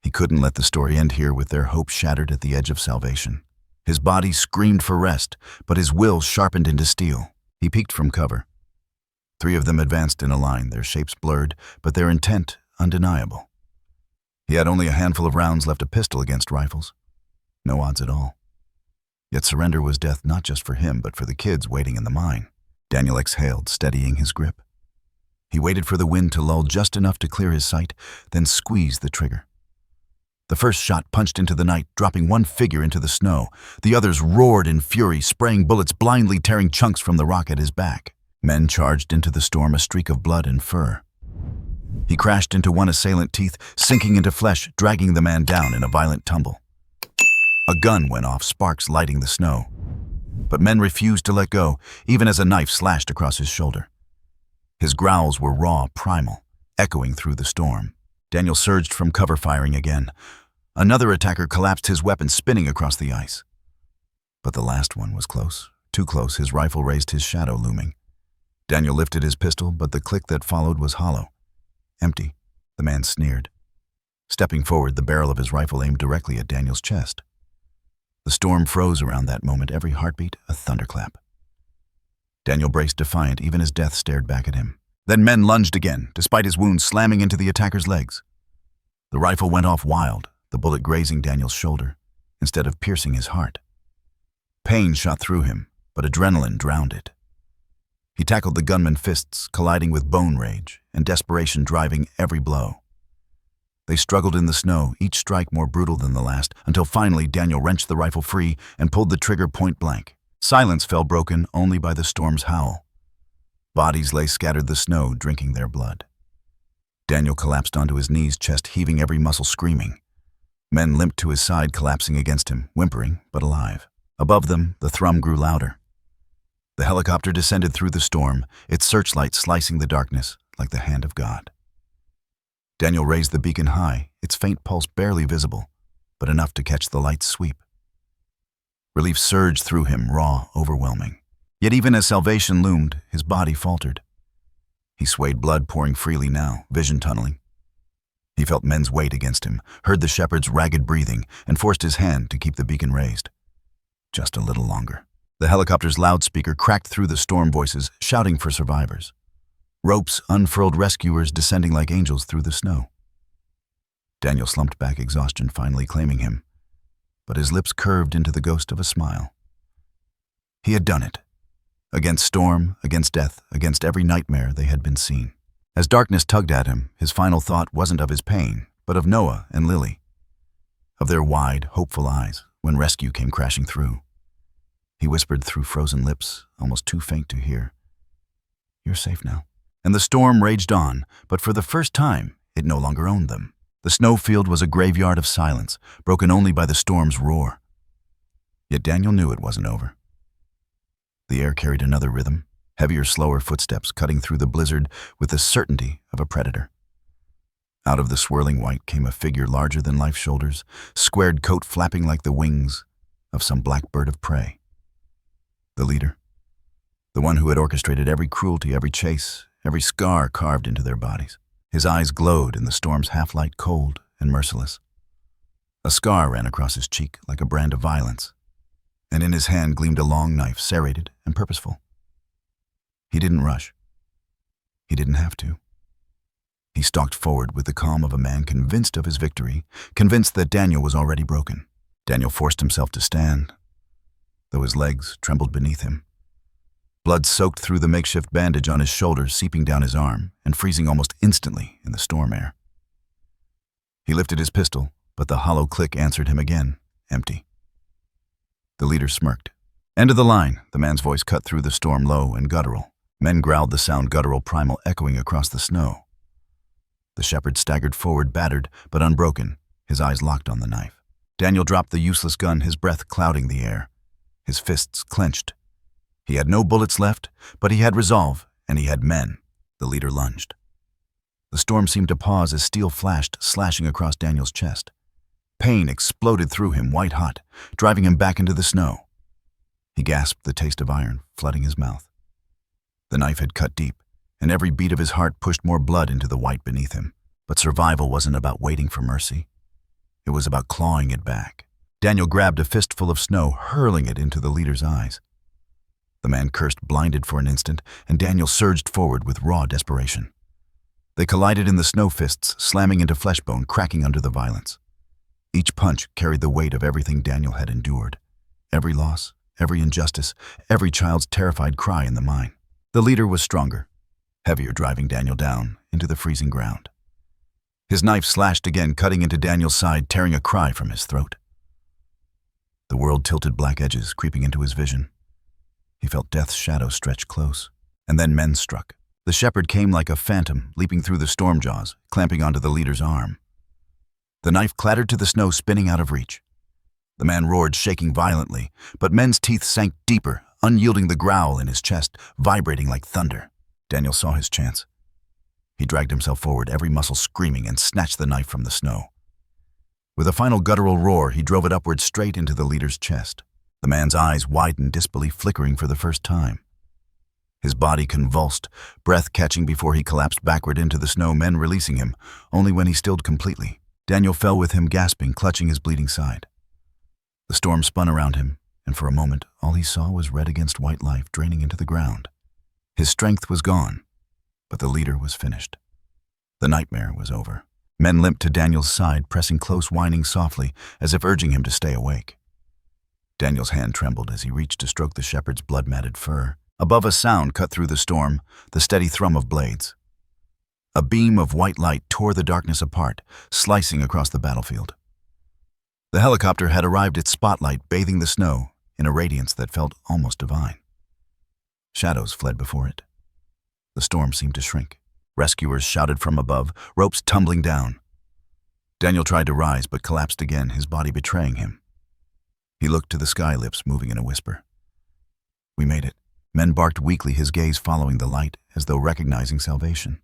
He couldn't let the story end here with their hope shattered at the edge of salvation. His body screamed for rest, but his will sharpened into steel. He peeked from cover. 3 of them advanced in a line, their shapes blurred, but their intent undeniable. He had only a handful of rounds left, a pistol against rifles. No odds at all. Yet surrender was death not just for him, but for the kids waiting in the mine. Daniel exhaled, steadying his grip. He waited for the wind to lull just enough to clear his sight, then squeezed the trigger. The first shot punched into the night, dropping one figure into the snow. The others roared in fury, spraying bullets, blindly tearing chunks from the rock at his back. Men charged into the storm, a streak of blood and fur. He crashed into one assailant teeth, sinking into flesh, dragging the man down in a violent tumble. A gun went off, sparks lighting the snow. But men refused to let go, even as a knife slashed across his shoulder. His growls were raw, primal, echoing through the storm. Daniel surged from cover firing again. Another attacker collapsed, his weapon spinning across the ice. But the last one was close, too close. His rifle raised, his shadow looming. Daniel lifted his pistol, but the click that followed was hollow. Empty. The man sneered. Stepping forward, the barrel of his rifle aimed directly at Daniel's chest. The storm froze around that moment, every heartbeat a thunderclap. Daniel braced defiant, even as death stared back at him. Then men lunged again, despite his wounds slamming into the attacker's legs. The rifle went off wild, the bullet grazing Daniel's shoulder, instead of piercing his heart. Pain shot through him, but adrenaline drowned it. He tackled the gunman, fists colliding with bone rage and desperation driving every blow. They struggled in the snow, each strike more brutal than the last, until finally Daniel wrenched the rifle free and pulled the trigger point blank. Silence fell, broken only by the storm's howl. Bodies lay scattered the snow, drinking their blood. Daniel collapsed onto his knees, chest heaving, every muscle screaming. Men limped to his side, collapsing against him, whimpering but alive. Above them, the thrum grew louder. The helicopter descended through the storm, its searchlight slicing the darkness like the hand of God. Daniel raised the beacon high, its faint pulse barely visible, but enough to catch the light's sweep. Relief surged through him, raw, overwhelming. Yet even as salvation loomed, his body faltered. He swayed, blood pouring freely now, vision tunneling. He felt men's weight against him, heard the shepherd's ragged breathing, and forced his hand to keep the beacon raised. Just a little longer. The helicopter's loudspeaker cracked through the storm voices, shouting for survivors. Ropes unfurled, rescuers descending like angels through the snow. Daniel slumped back, exhaustion finally claiming him, but his lips curved into the ghost of a smile. He had done it. Against storm, against death, against every nightmare they had been seen. As darkness tugged at him, his final thought wasn't of his pain, but of Noah and Lily. Of their wide, hopeful eyes when rescue came crashing through. He whispered through frozen lips, almost too faint to hear, "You're safe now." And the storm raged on, but for the first time, it no longer owned them. The snowfield was a graveyard of silence, broken only by the storm's roar. Yet Daniel knew it wasn't over. The air carried another rhythm, heavier, slower footsteps cutting through the blizzard with the certainty of a predator. Out of the swirling white came a figure larger than life's shoulders, squared coat flapping like the wings of some black bird of prey. The leader, the one who had orchestrated every cruelty, every chase, every scar carved into their bodies. His eyes glowed in the storm's half-light, cold and merciless. A scar ran across his cheek like a brand of violence, and in his hand gleamed a long knife, serrated and purposeful. He didn't rush. He didn't have to. He stalked forward with the calm of a man convinced of his victory, convinced that Daniel was already broken. Daniel forced himself to stand, though his legs trembled beneath him. Blood soaked through the makeshift bandage on his shoulder, seeping down his arm and freezing almost instantly in the storm air. He lifted his pistol, but the hollow click answered him again, empty. The leader smirked. "End of the line," the man's voice cut through the storm, low and guttural. Men growled, the sound guttural, primal, echoing across the snow. The shepherd staggered forward, battered but unbroken, his eyes locked on the knife. Daniel dropped the useless gun, his breath clouding the air, his fists clenched. He had no bullets left, but he had resolve, and he had men. The leader lunged. The storm seemed to pause as steel flashed, slashing across Daniel's chest. Pain exploded through him, white-hot, driving him back into the snow. He gasped, the taste of iron flooding his mouth. The knife had cut deep, and every beat of his heart pushed more blood into the white beneath him. But survival wasn't about waiting for mercy. It was about clawing it back. Daniel grabbed a fistful of snow, hurling it into the leader's eyes. The man cursed, blinded for an instant, and Daniel surged forward with raw desperation. They collided in the snow fists, slamming into flesh bone, cracking under the violence. Each punch carried the weight of everything Daniel had endured, every loss, every injustice, every child's terrified cry in the mine. The leader was stronger, heavier, driving Daniel down into the freezing ground. His knife slashed again, cutting into Daniel's side, tearing a cry from his throat. The world tilted, black edges creeping into his vision. He felt death's shadow stretch close. And then men struck. The shepherd came like a phantom, leaping through the storm jaws, clamping onto the leader's arm. The knife clattered to the snow, spinning out of reach. The man roared, shaking violently, but men's teeth sank deeper, unyielding, the growl in his chest, vibrating like thunder. Daniel saw his chance. He dragged himself forward, every muscle screaming, and snatched the knife from the snow. With a final guttural roar, he drove it upward, straight into the leader's chest. The man's eyes widened, disbelief flickering for the first time. His body convulsed, breath catching before he collapsed backward into the snow, men releasing him, only when he stilled completely. Daniel fell with him, gasping, clutching his bleeding side. The storm spun around him, and for a moment, all he saw was red against white life draining into the ground. His strength was gone, but the leader was finished. The nightmare was over. Men limped to Daniel's side, pressing close, whining softly, as if urging him to stay awake. Daniel's hand trembled as he reached to stroke the shepherd's blood-matted fur. Above, a sound cut through the storm, the steady thrum of blades. A beam of white light tore the darkness apart, slicing across the battlefield. The helicopter had arrived, its spotlight bathing the snow in a radiance that felt almost divine. Shadows fled before it. The storm seemed to shrink. Rescuers shouted from above, ropes tumbling down. Daniel tried to rise, but collapsed again, his body betraying him. He looked to the sky, lips moving in a whisper. "We made it." Men barked weakly, his gaze following the light, as though recognizing salvation.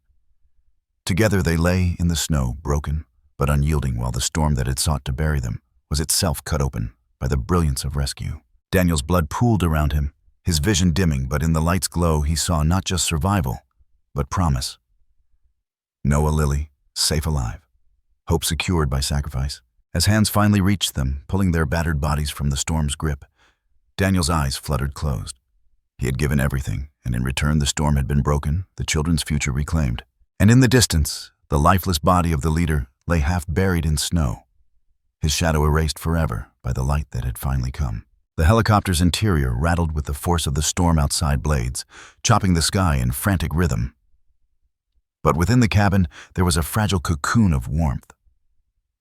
Together they lay in the snow, broken but unyielding, while the storm that had sought to bury them was itself cut open by the brilliance of rescue. Daniel's blood pooled around him, his vision dimming, but in the light's glow he saw not just survival, but promise. Noah, Lily, safe alive. Hope secured by sacrifice. As hands finally reached them, pulling their battered bodies from the storm's grip, Daniel's eyes fluttered closed. He had given everything, and in return the storm had been broken, the children's future reclaimed. And in the distance, the lifeless body of the leader lay half buried in snow, his shadow erased forever by the light that had finally come. The helicopter's interior rattled with the force of the storm outside, blades chopping the sky in frantic rhythm. But within the cabin, there was a fragile cocoon of warmth.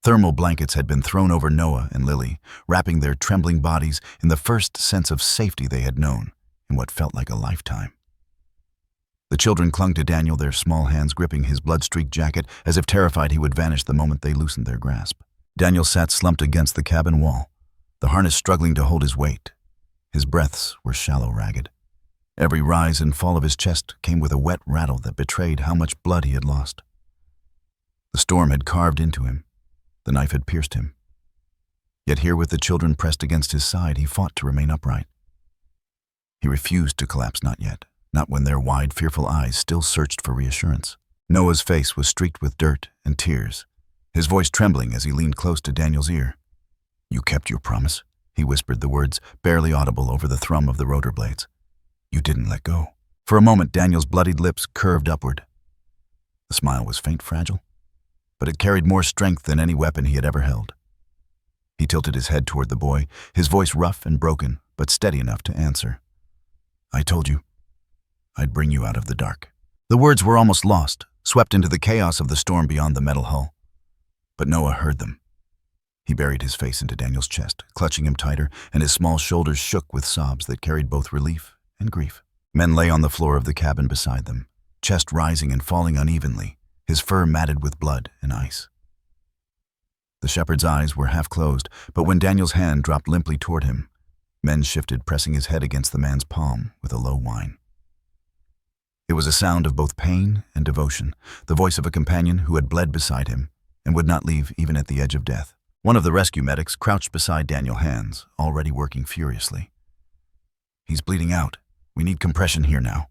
Thermal blankets had been thrown over Noah and Lily, wrapping their trembling bodies in the first sense of safety they had known in what felt like a lifetime. The children clung to Daniel, their small hands gripping his blood-streaked jacket, as if terrified he would vanish the moment they loosened their grasp. Daniel sat slumped against the cabin wall, the harness struggling to hold his weight. His breaths were shallow, ragged. Every rise and fall of his chest came with a wet rattle that betrayed how much blood he had lost. The storm had carved into him. The knife had pierced him. Yet here, with the children pressed against his side, he fought to remain upright. He refused to collapse, not yet, not when their wide, fearful eyes still searched for reassurance. Noah's face was streaked with dirt and tears, his voice trembling as he leaned close to Daniel's ear. "You kept your promise," he whispered, the words barely audible over the thrum of the rotor blades. "You didn't let go." For a moment, Daniel's bloodied lips curved upward. The smile was faint, fragile, but it carried more strength than any weapon he had ever held. He tilted his head toward the boy, his voice rough and broken, but steady enough to answer. "I told you, I'd bring you out of the dark." The words were almost lost, swept into the chaos of the storm beyond the metal hull. But Noah heard them. He buried his face into Daniel's chest, clutching him tighter, and his small shoulders shook with sobs that carried both relief and grief. Men lay on the floor of the cabin beside them, chest rising and falling unevenly, his fur matted with blood and ice. The shepherd's eyes were half closed, but when Daniel's hand dropped limply toward him, men shifted, pressing his head against the man's palm with a low whine. It was a sound of both pain and devotion, the voice of a companion who had bled beside him and would not leave even at the edge of death. One of the rescue medics crouched beside Daniel's hands, already working furiously. "He's bleeding out. We need compression here now,"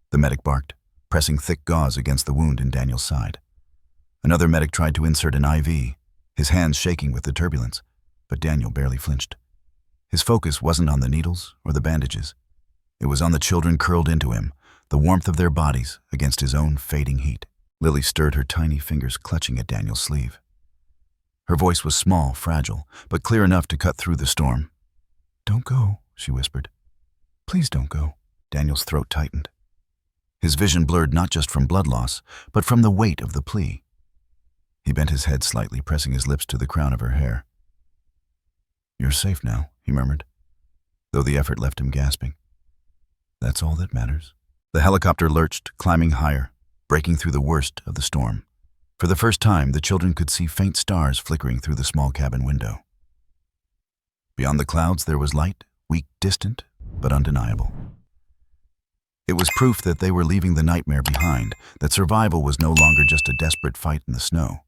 the medic barked, pressing thick gauze against the wound in Daniel's side. Another medic tried to insert an IV, his hands shaking with the turbulence, but Daniel barely flinched. His focus wasn't on the needles or the bandages. It was on the children curled into him, the warmth of their bodies against his own fading heat. Lily stirred, her tiny fingers clutching at Daniel's sleeve. Her voice was small, fragile, but clear enough to cut through the storm. "Don't go," she whispered. "Please don't go." Daniel's throat tightened. His vision blurred not just from blood loss, but from the weight of the plea. He bent his head slightly, pressing his lips to the crown of her hair. "You're safe now," he murmured, though the effort left him gasping. "That's all that matters." The helicopter lurched, climbing higher, breaking through the worst of the storm. For the first time, the children could see faint stars flickering through the small cabin window. Beyond the clouds, there was light, weak, distant, but undeniable. It was proof that they were leaving the nightmare behind, that survival was no longer just a desperate fight in the snow,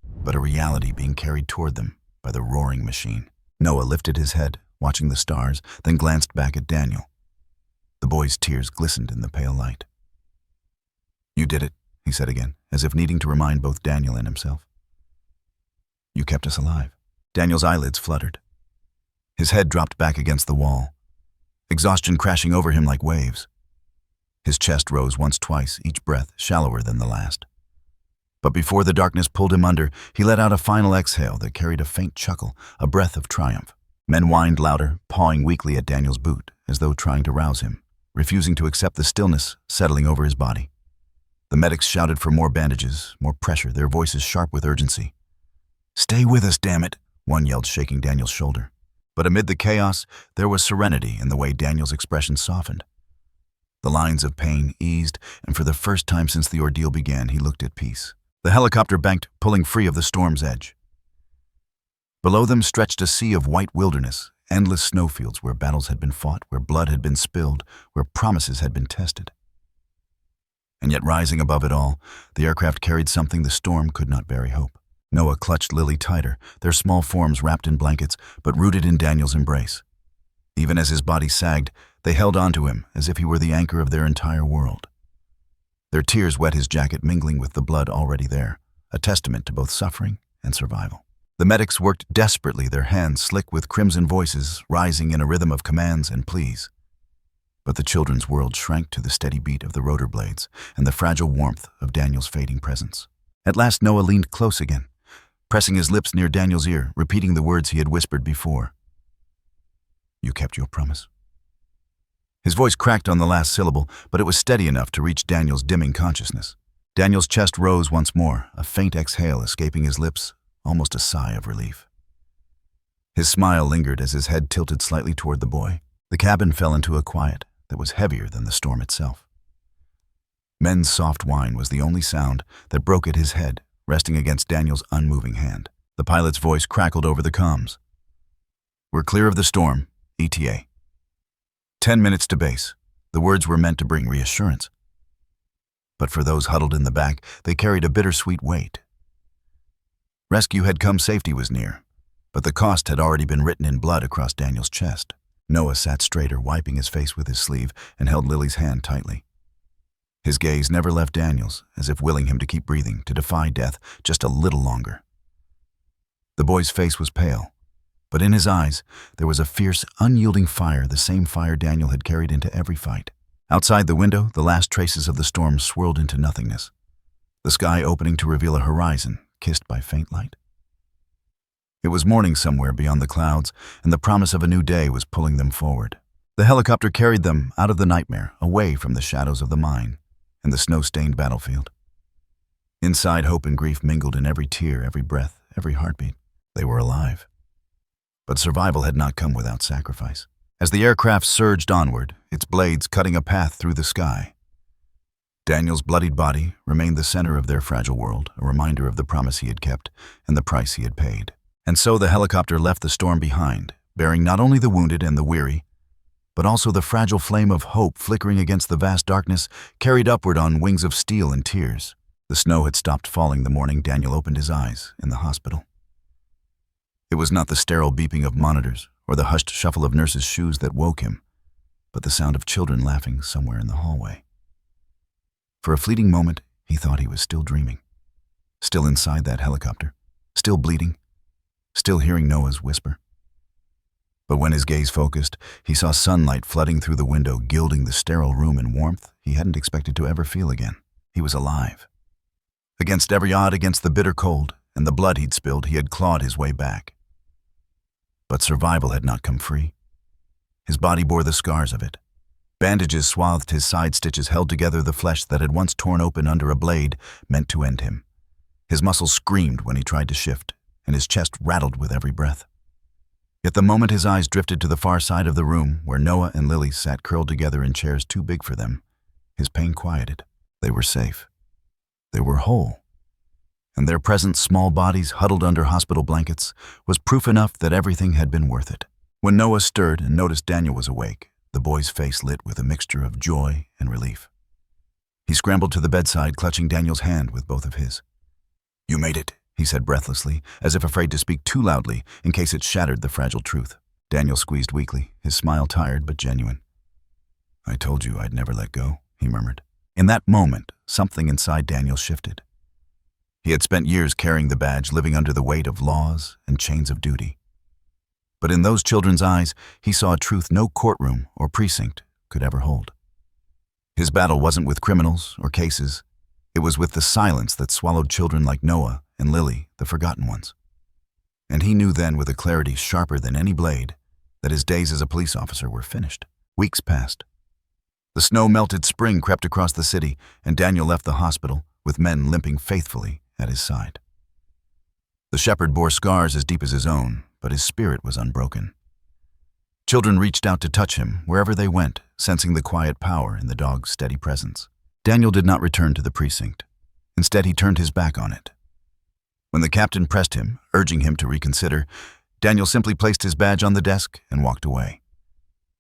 but a reality being carried toward them by the roaring machine. Noah lifted his head, watching the stars, then glanced back at Daniel. The boy's tears glistened in the pale light. "You did it," he said again, as if needing to remind both Daniel and himself. "You kept us alive." Daniel's eyelids fluttered. His head dropped back against the wall, exhaustion crashing over him like waves. His chest rose once, twice, each breath shallower than the last. But before the darkness pulled him under, he let out a final exhale that carried a faint chuckle, a breath of triumph. Men whined louder, pawing weakly at Daniel's boot, as though trying to rouse him, refusing to accept the stillness settling over his body. The medics shouted for more bandages, more pressure, their voices sharp with urgency. "Stay with us, damn it," one yelled, shaking Daniel's shoulder. But amid the chaos, there was serenity in the way Daniel's expression softened. The lines of pain eased, and for the first time since the ordeal began, he looked at peace. The helicopter banked, pulling free of the storm's edge. Below them stretched a sea of white wilderness, endless snowfields where battles had been fought, where blood had been spilled, where promises had been tested. And yet rising above it all, the aircraft carried something the storm could not bury: hope. Noah clutched Lily tighter, their small forms wrapped in blankets, but rooted in Daniel's embrace. Even as his body sagged, they held onto him as if he were the anchor of their entire world. Their tears wet his jacket, mingling with the blood already there, a testament to both suffering and survival. The medics worked desperately, their hands slick with crimson voices, rising in a rhythm of commands and pleas. But the children's world shrank to the steady beat of the rotor blades and the fragile warmth of Daniel's fading presence. At last Noah leaned close again, pressing his lips near Daniel's ear, repeating the words he had whispered before. "You kept your promise." His voice cracked on the last syllable, but it was steady enough to reach Daniel's dimming consciousness. Daniel's chest rose once more, a faint exhale escaping his lips, almost a sigh of relief. His smile lingered as his head tilted slightly toward the boy. The cabin fell into a quiet that was heavier than the storm itself. Men's soft whine was the only sound that broke at his head, resting against Daniel's unmoving hand. The pilot's voice crackled over the comms. "We're clear of the storm, ETA. 10 minutes to base." The words were meant to bring reassurance. But for those huddled in the back, they carried a bittersweet weight. Rescue had come, safety was near, but the cost had already been written in blood across Daniel's chest. Noah sat straighter, wiping his face with his sleeve, and held Lily's hand tightly. His gaze never left Daniel's, as if willing him to keep breathing, to defy death just a little longer. The boy's face was pale, but in his eyes there was a fierce, unyielding fire, the same fire Daniel had carried into every fight. Outside the window, the last traces of the storm swirled into nothingness, the sky opening to reveal a horizon kissed by faint light. It was morning somewhere beyond the clouds, and the promise of a new day was pulling them forward. The helicopter carried them out of the nightmare, away from the shadows of the mine and the snow-stained battlefield. Inside, hope and grief mingled in every tear, every breath, every heartbeat. They were alive. But survival had not come without sacrifice. As the aircraft surged onward, its blades cutting a path through the sky, Daniel's bloodied body remained the center of their fragile world, a reminder of the promise he had kept and the price he had paid. And so the helicopter left the storm behind, bearing not only the wounded and the weary, but also the fragile flame of hope flickering against the vast darkness, carried upward on wings of steel and tears. The snow had stopped falling the morning Daniel opened his eyes in the hospital. It was not the sterile beeping of monitors or the hushed shuffle of nurses' shoes that woke him, but the sound of children laughing somewhere in the hallway. For a fleeting moment, he thought he was still dreaming, still inside that helicopter, still bleeding, still hearing Noah's whisper. But when his gaze focused, he saw sunlight flooding through the window, gilding the sterile room in warmth he hadn't expected to ever feel again. He was alive. Against every odd, against the bitter cold and the blood he'd spilled, he had clawed his way back. But survival had not come free. His body bore the scars of it. Bandages swathed his side stitches, held together the flesh that had once torn open under a blade meant to end him. His muscles screamed when he tried to shift, and his chest rattled with every breath. Yet the moment his eyes drifted to the far side of the room, where Noah and Lily sat curled together in chairs too big for them, his pain quieted. They were safe. They were whole. And their present small bodies, huddled under hospital blankets, was proof enough that everything had been worth it. When Noah stirred and noticed Daniel was awake, the boy's face lit with a mixture of joy and relief. He scrambled to the bedside, clutching Daniel's hand with both of his. "You made it," he said breathlessly, as if afraid to speak too loudly in case it shattered the fragile truth. Daniel squeezed weakly, his smile tired but genuine. "I told you I'd never let go," he murmured. In that moment, something inside Daniel shifted. He had spent years carrying the badge, living under the weight of laws and chains of duty. But in those children's eyes, he saw a truth no courtroom or precinct could ever hold. His battle wasn't with criminals or cases. It was with the silence that swallowed children like Noah and Lily, the forgotten ones. And he knew then, with a clarity sharper than any blade, that his days as a police officer were finished. Weeks passed. The snow-melted spring crept across the city, and Daniel left the hospital, with men limping faithfully at his side. The shepherd bore scars as deep as his own, but his spirit was unbroken. Children reached out to touch him wherever they went, sensing the quiet power in the dog's steady presence. Daniel did not return to the precinct. Instead, he turned his back on it. When the captain pressed him, urging him to reconsider, Daniel simply placed his badge on the desk and walked away.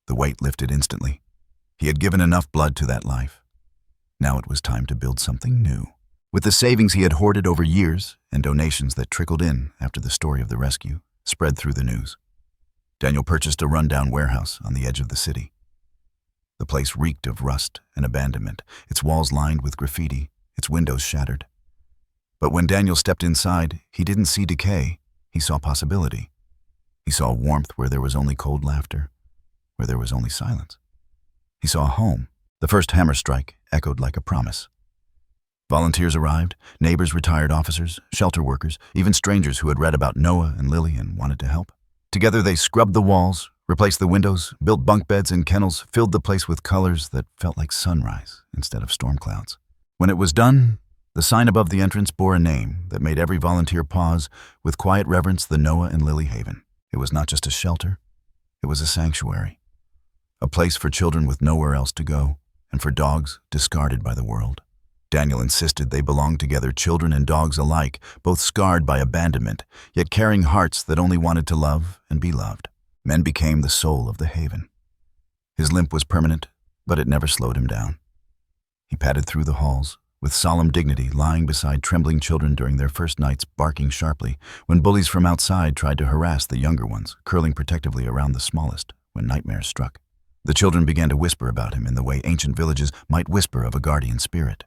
The weight lifted instantly. He had given enough blood to that life. Now it was time to build something new. With the savings he had hoarded over years and donations that trickled in after the story of the rescue spread through the news, Daniel purchased a rundown warehouse on the edge of the city. The place reeked of rust and abandonment, its walls lined with graffiti, its windows shattered. But when Daniel stepped inside, he didn't see decay, he saw possibility. He saw warmth where there was only cold laughter, where there was only silence. He saw a home. The first hammer strike echoed like a promise. Volunteers arrived, neighbors, retired officers, shelter workers, even strangers who had read about Noah and Lily and wanted to help. Together they scrubbed the walls, replaced the windows, built bunk beds and kennels, filled the place with colors that felt like sunrise instead of storm clouds. When it was done, the sign above the entrance bore a name that made every volunteer pause with quiet reverence: the Noah and Lily Haven. It was not just a shelter, it was a sanctuary. A place for children with nowhere else to go, and for dogs discarded by the world. Daniel insisted they belonged together, children and dogs alike, both scarred by abandonment, yet carrying hearts that only wanted to love and be loved. Men became the soul of the haven. His limp was permanent, but it never slowed him down. He padded through the halls, with solemn dignity, lying beside trembling children during their first nights, barking sharply, when bullies from outside tried to harass the younger ones, curling protectively around the smallest when nightmares struck. The children began to whisper about him in the way ancient villages might whisper of a guardian spirit.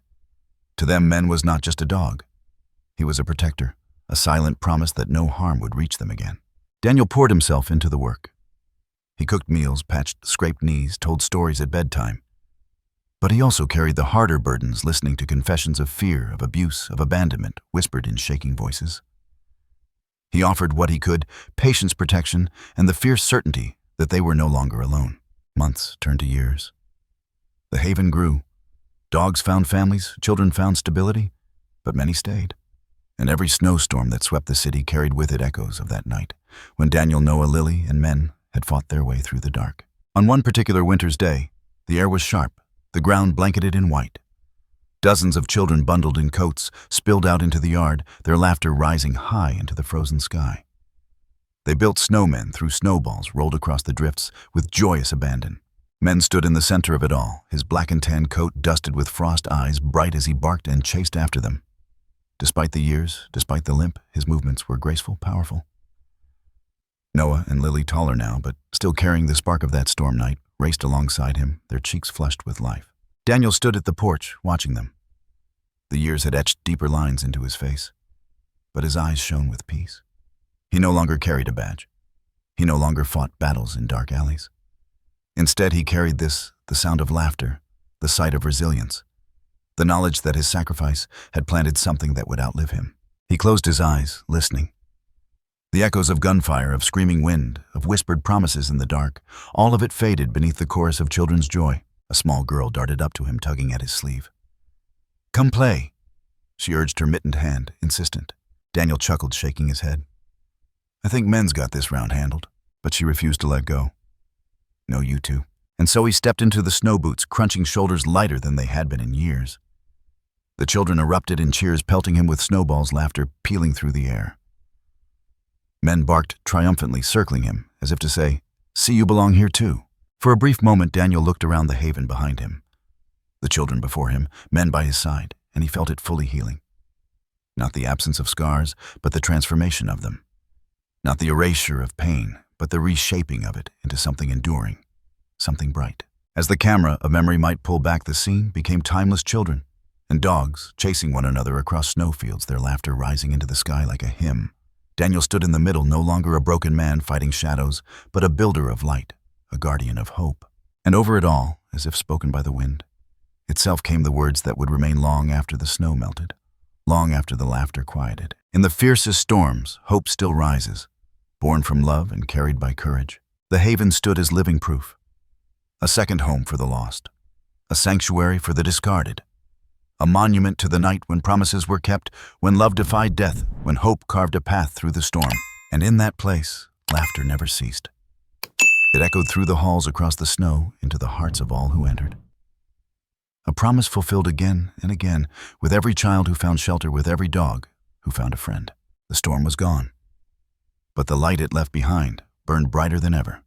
To them, Men was not just a dog. He was a protector, a silent promise that no harm would reach them again. Daniel poured himself into the work. He cooked meals, patched scraped knees, told stories at bedtime. But he also carried the harder burdens, listening to confessions of fear, of abuse, of abandonment, whispered in shaking voices. He offered what he could: patience, protection, and the fierce certainty that they were no longer alone. Months turned to years. The haven grew. Dogs found families, children found stability, but many stayed. And every snowstorm that swept the city carried with it echoes of that night, when Daniel, Noah, Lily, and Men had fought their way through the dark. On one particular winter's day, the air was sharp, the ground blanketed in white. Dozens of children bundled in coats spilled out into the yard, their laughter rising high into the frozen sky. They built snowmen, threw snowballs, rolled across the drifts with joyous abandon. Men stood in the center of it all, his black and tan coat dusted with frost eyes, bright as he barked and chased after them. Despite the years, despite the limp, his movements were graceful, powerful. Noah and Lily, taller now, but still carrying the spark of that storm night, raced alongside him, their cheeks flushed with life. Daniel stood at the porch, watching them. The years had etched deeper lines into his face, but his eyes shone with peace. He no longer carried a badge. He no longer fought battles in dark alleys. Instead, he carried this, the sound of laughter, the sight of resilience, the knowledge that his sacrifice had planted something that would outlive him. He closed his eyes, listening. The echoes of gunfire, of screaming wind, of whispered promises in the dark, all of it faded beneath the chorus of children's joy. A small girl darted up to him, tugging at his sleeve. "Come play," she urged, her mittened hand, insistent. Daniel chuckled, shaking his head. "I think men's got this round handled," but she refused to let go. "No, you two." And so he stepped into the snow boots, crunching shoulders lighter than they had been in years. The children erupted in cheers, pelting him with snowballs, laughter pealing through the air. Men barked triumphantly, circling him, as if to say, "See, you belong here too." For a brief moment, Daniel looked around the haven behind him. The children before him, men by his side, and he felt it fully healing. Not the absence of scars, but the transformation of them. Not the erasure of pain, but the reshaping of it into something enduring, something bright. As the camera, a memory might pull back, the scene became timeless children and dogs chasing one another across snowfields, their laughter rising into the sky like a hymn. Daniel stood in the middle, no longer a broken man fighting shadows, but a builder of light, a guardian of hope. And over it all, as if spoken by the wind, itself came the words that would remain long after the snow melted, long after the laughter quieted. In the fiercest storms, hope still rises, born from love and carried by courage. The haven stood as living proof, a second home for the lost, a sanctuary for the discarded, a monument to the night when promises were kept, when love defied death, when hope carved a path through the storm. And in that place, laughter never ceased. It echoed through the halls, across the snow, into the hearts of all who entered. A promise fulfilled again and again, with every child who found shelter, with every dog who found a friend. The storm was gone, but the light it left behind burned brighter than ever.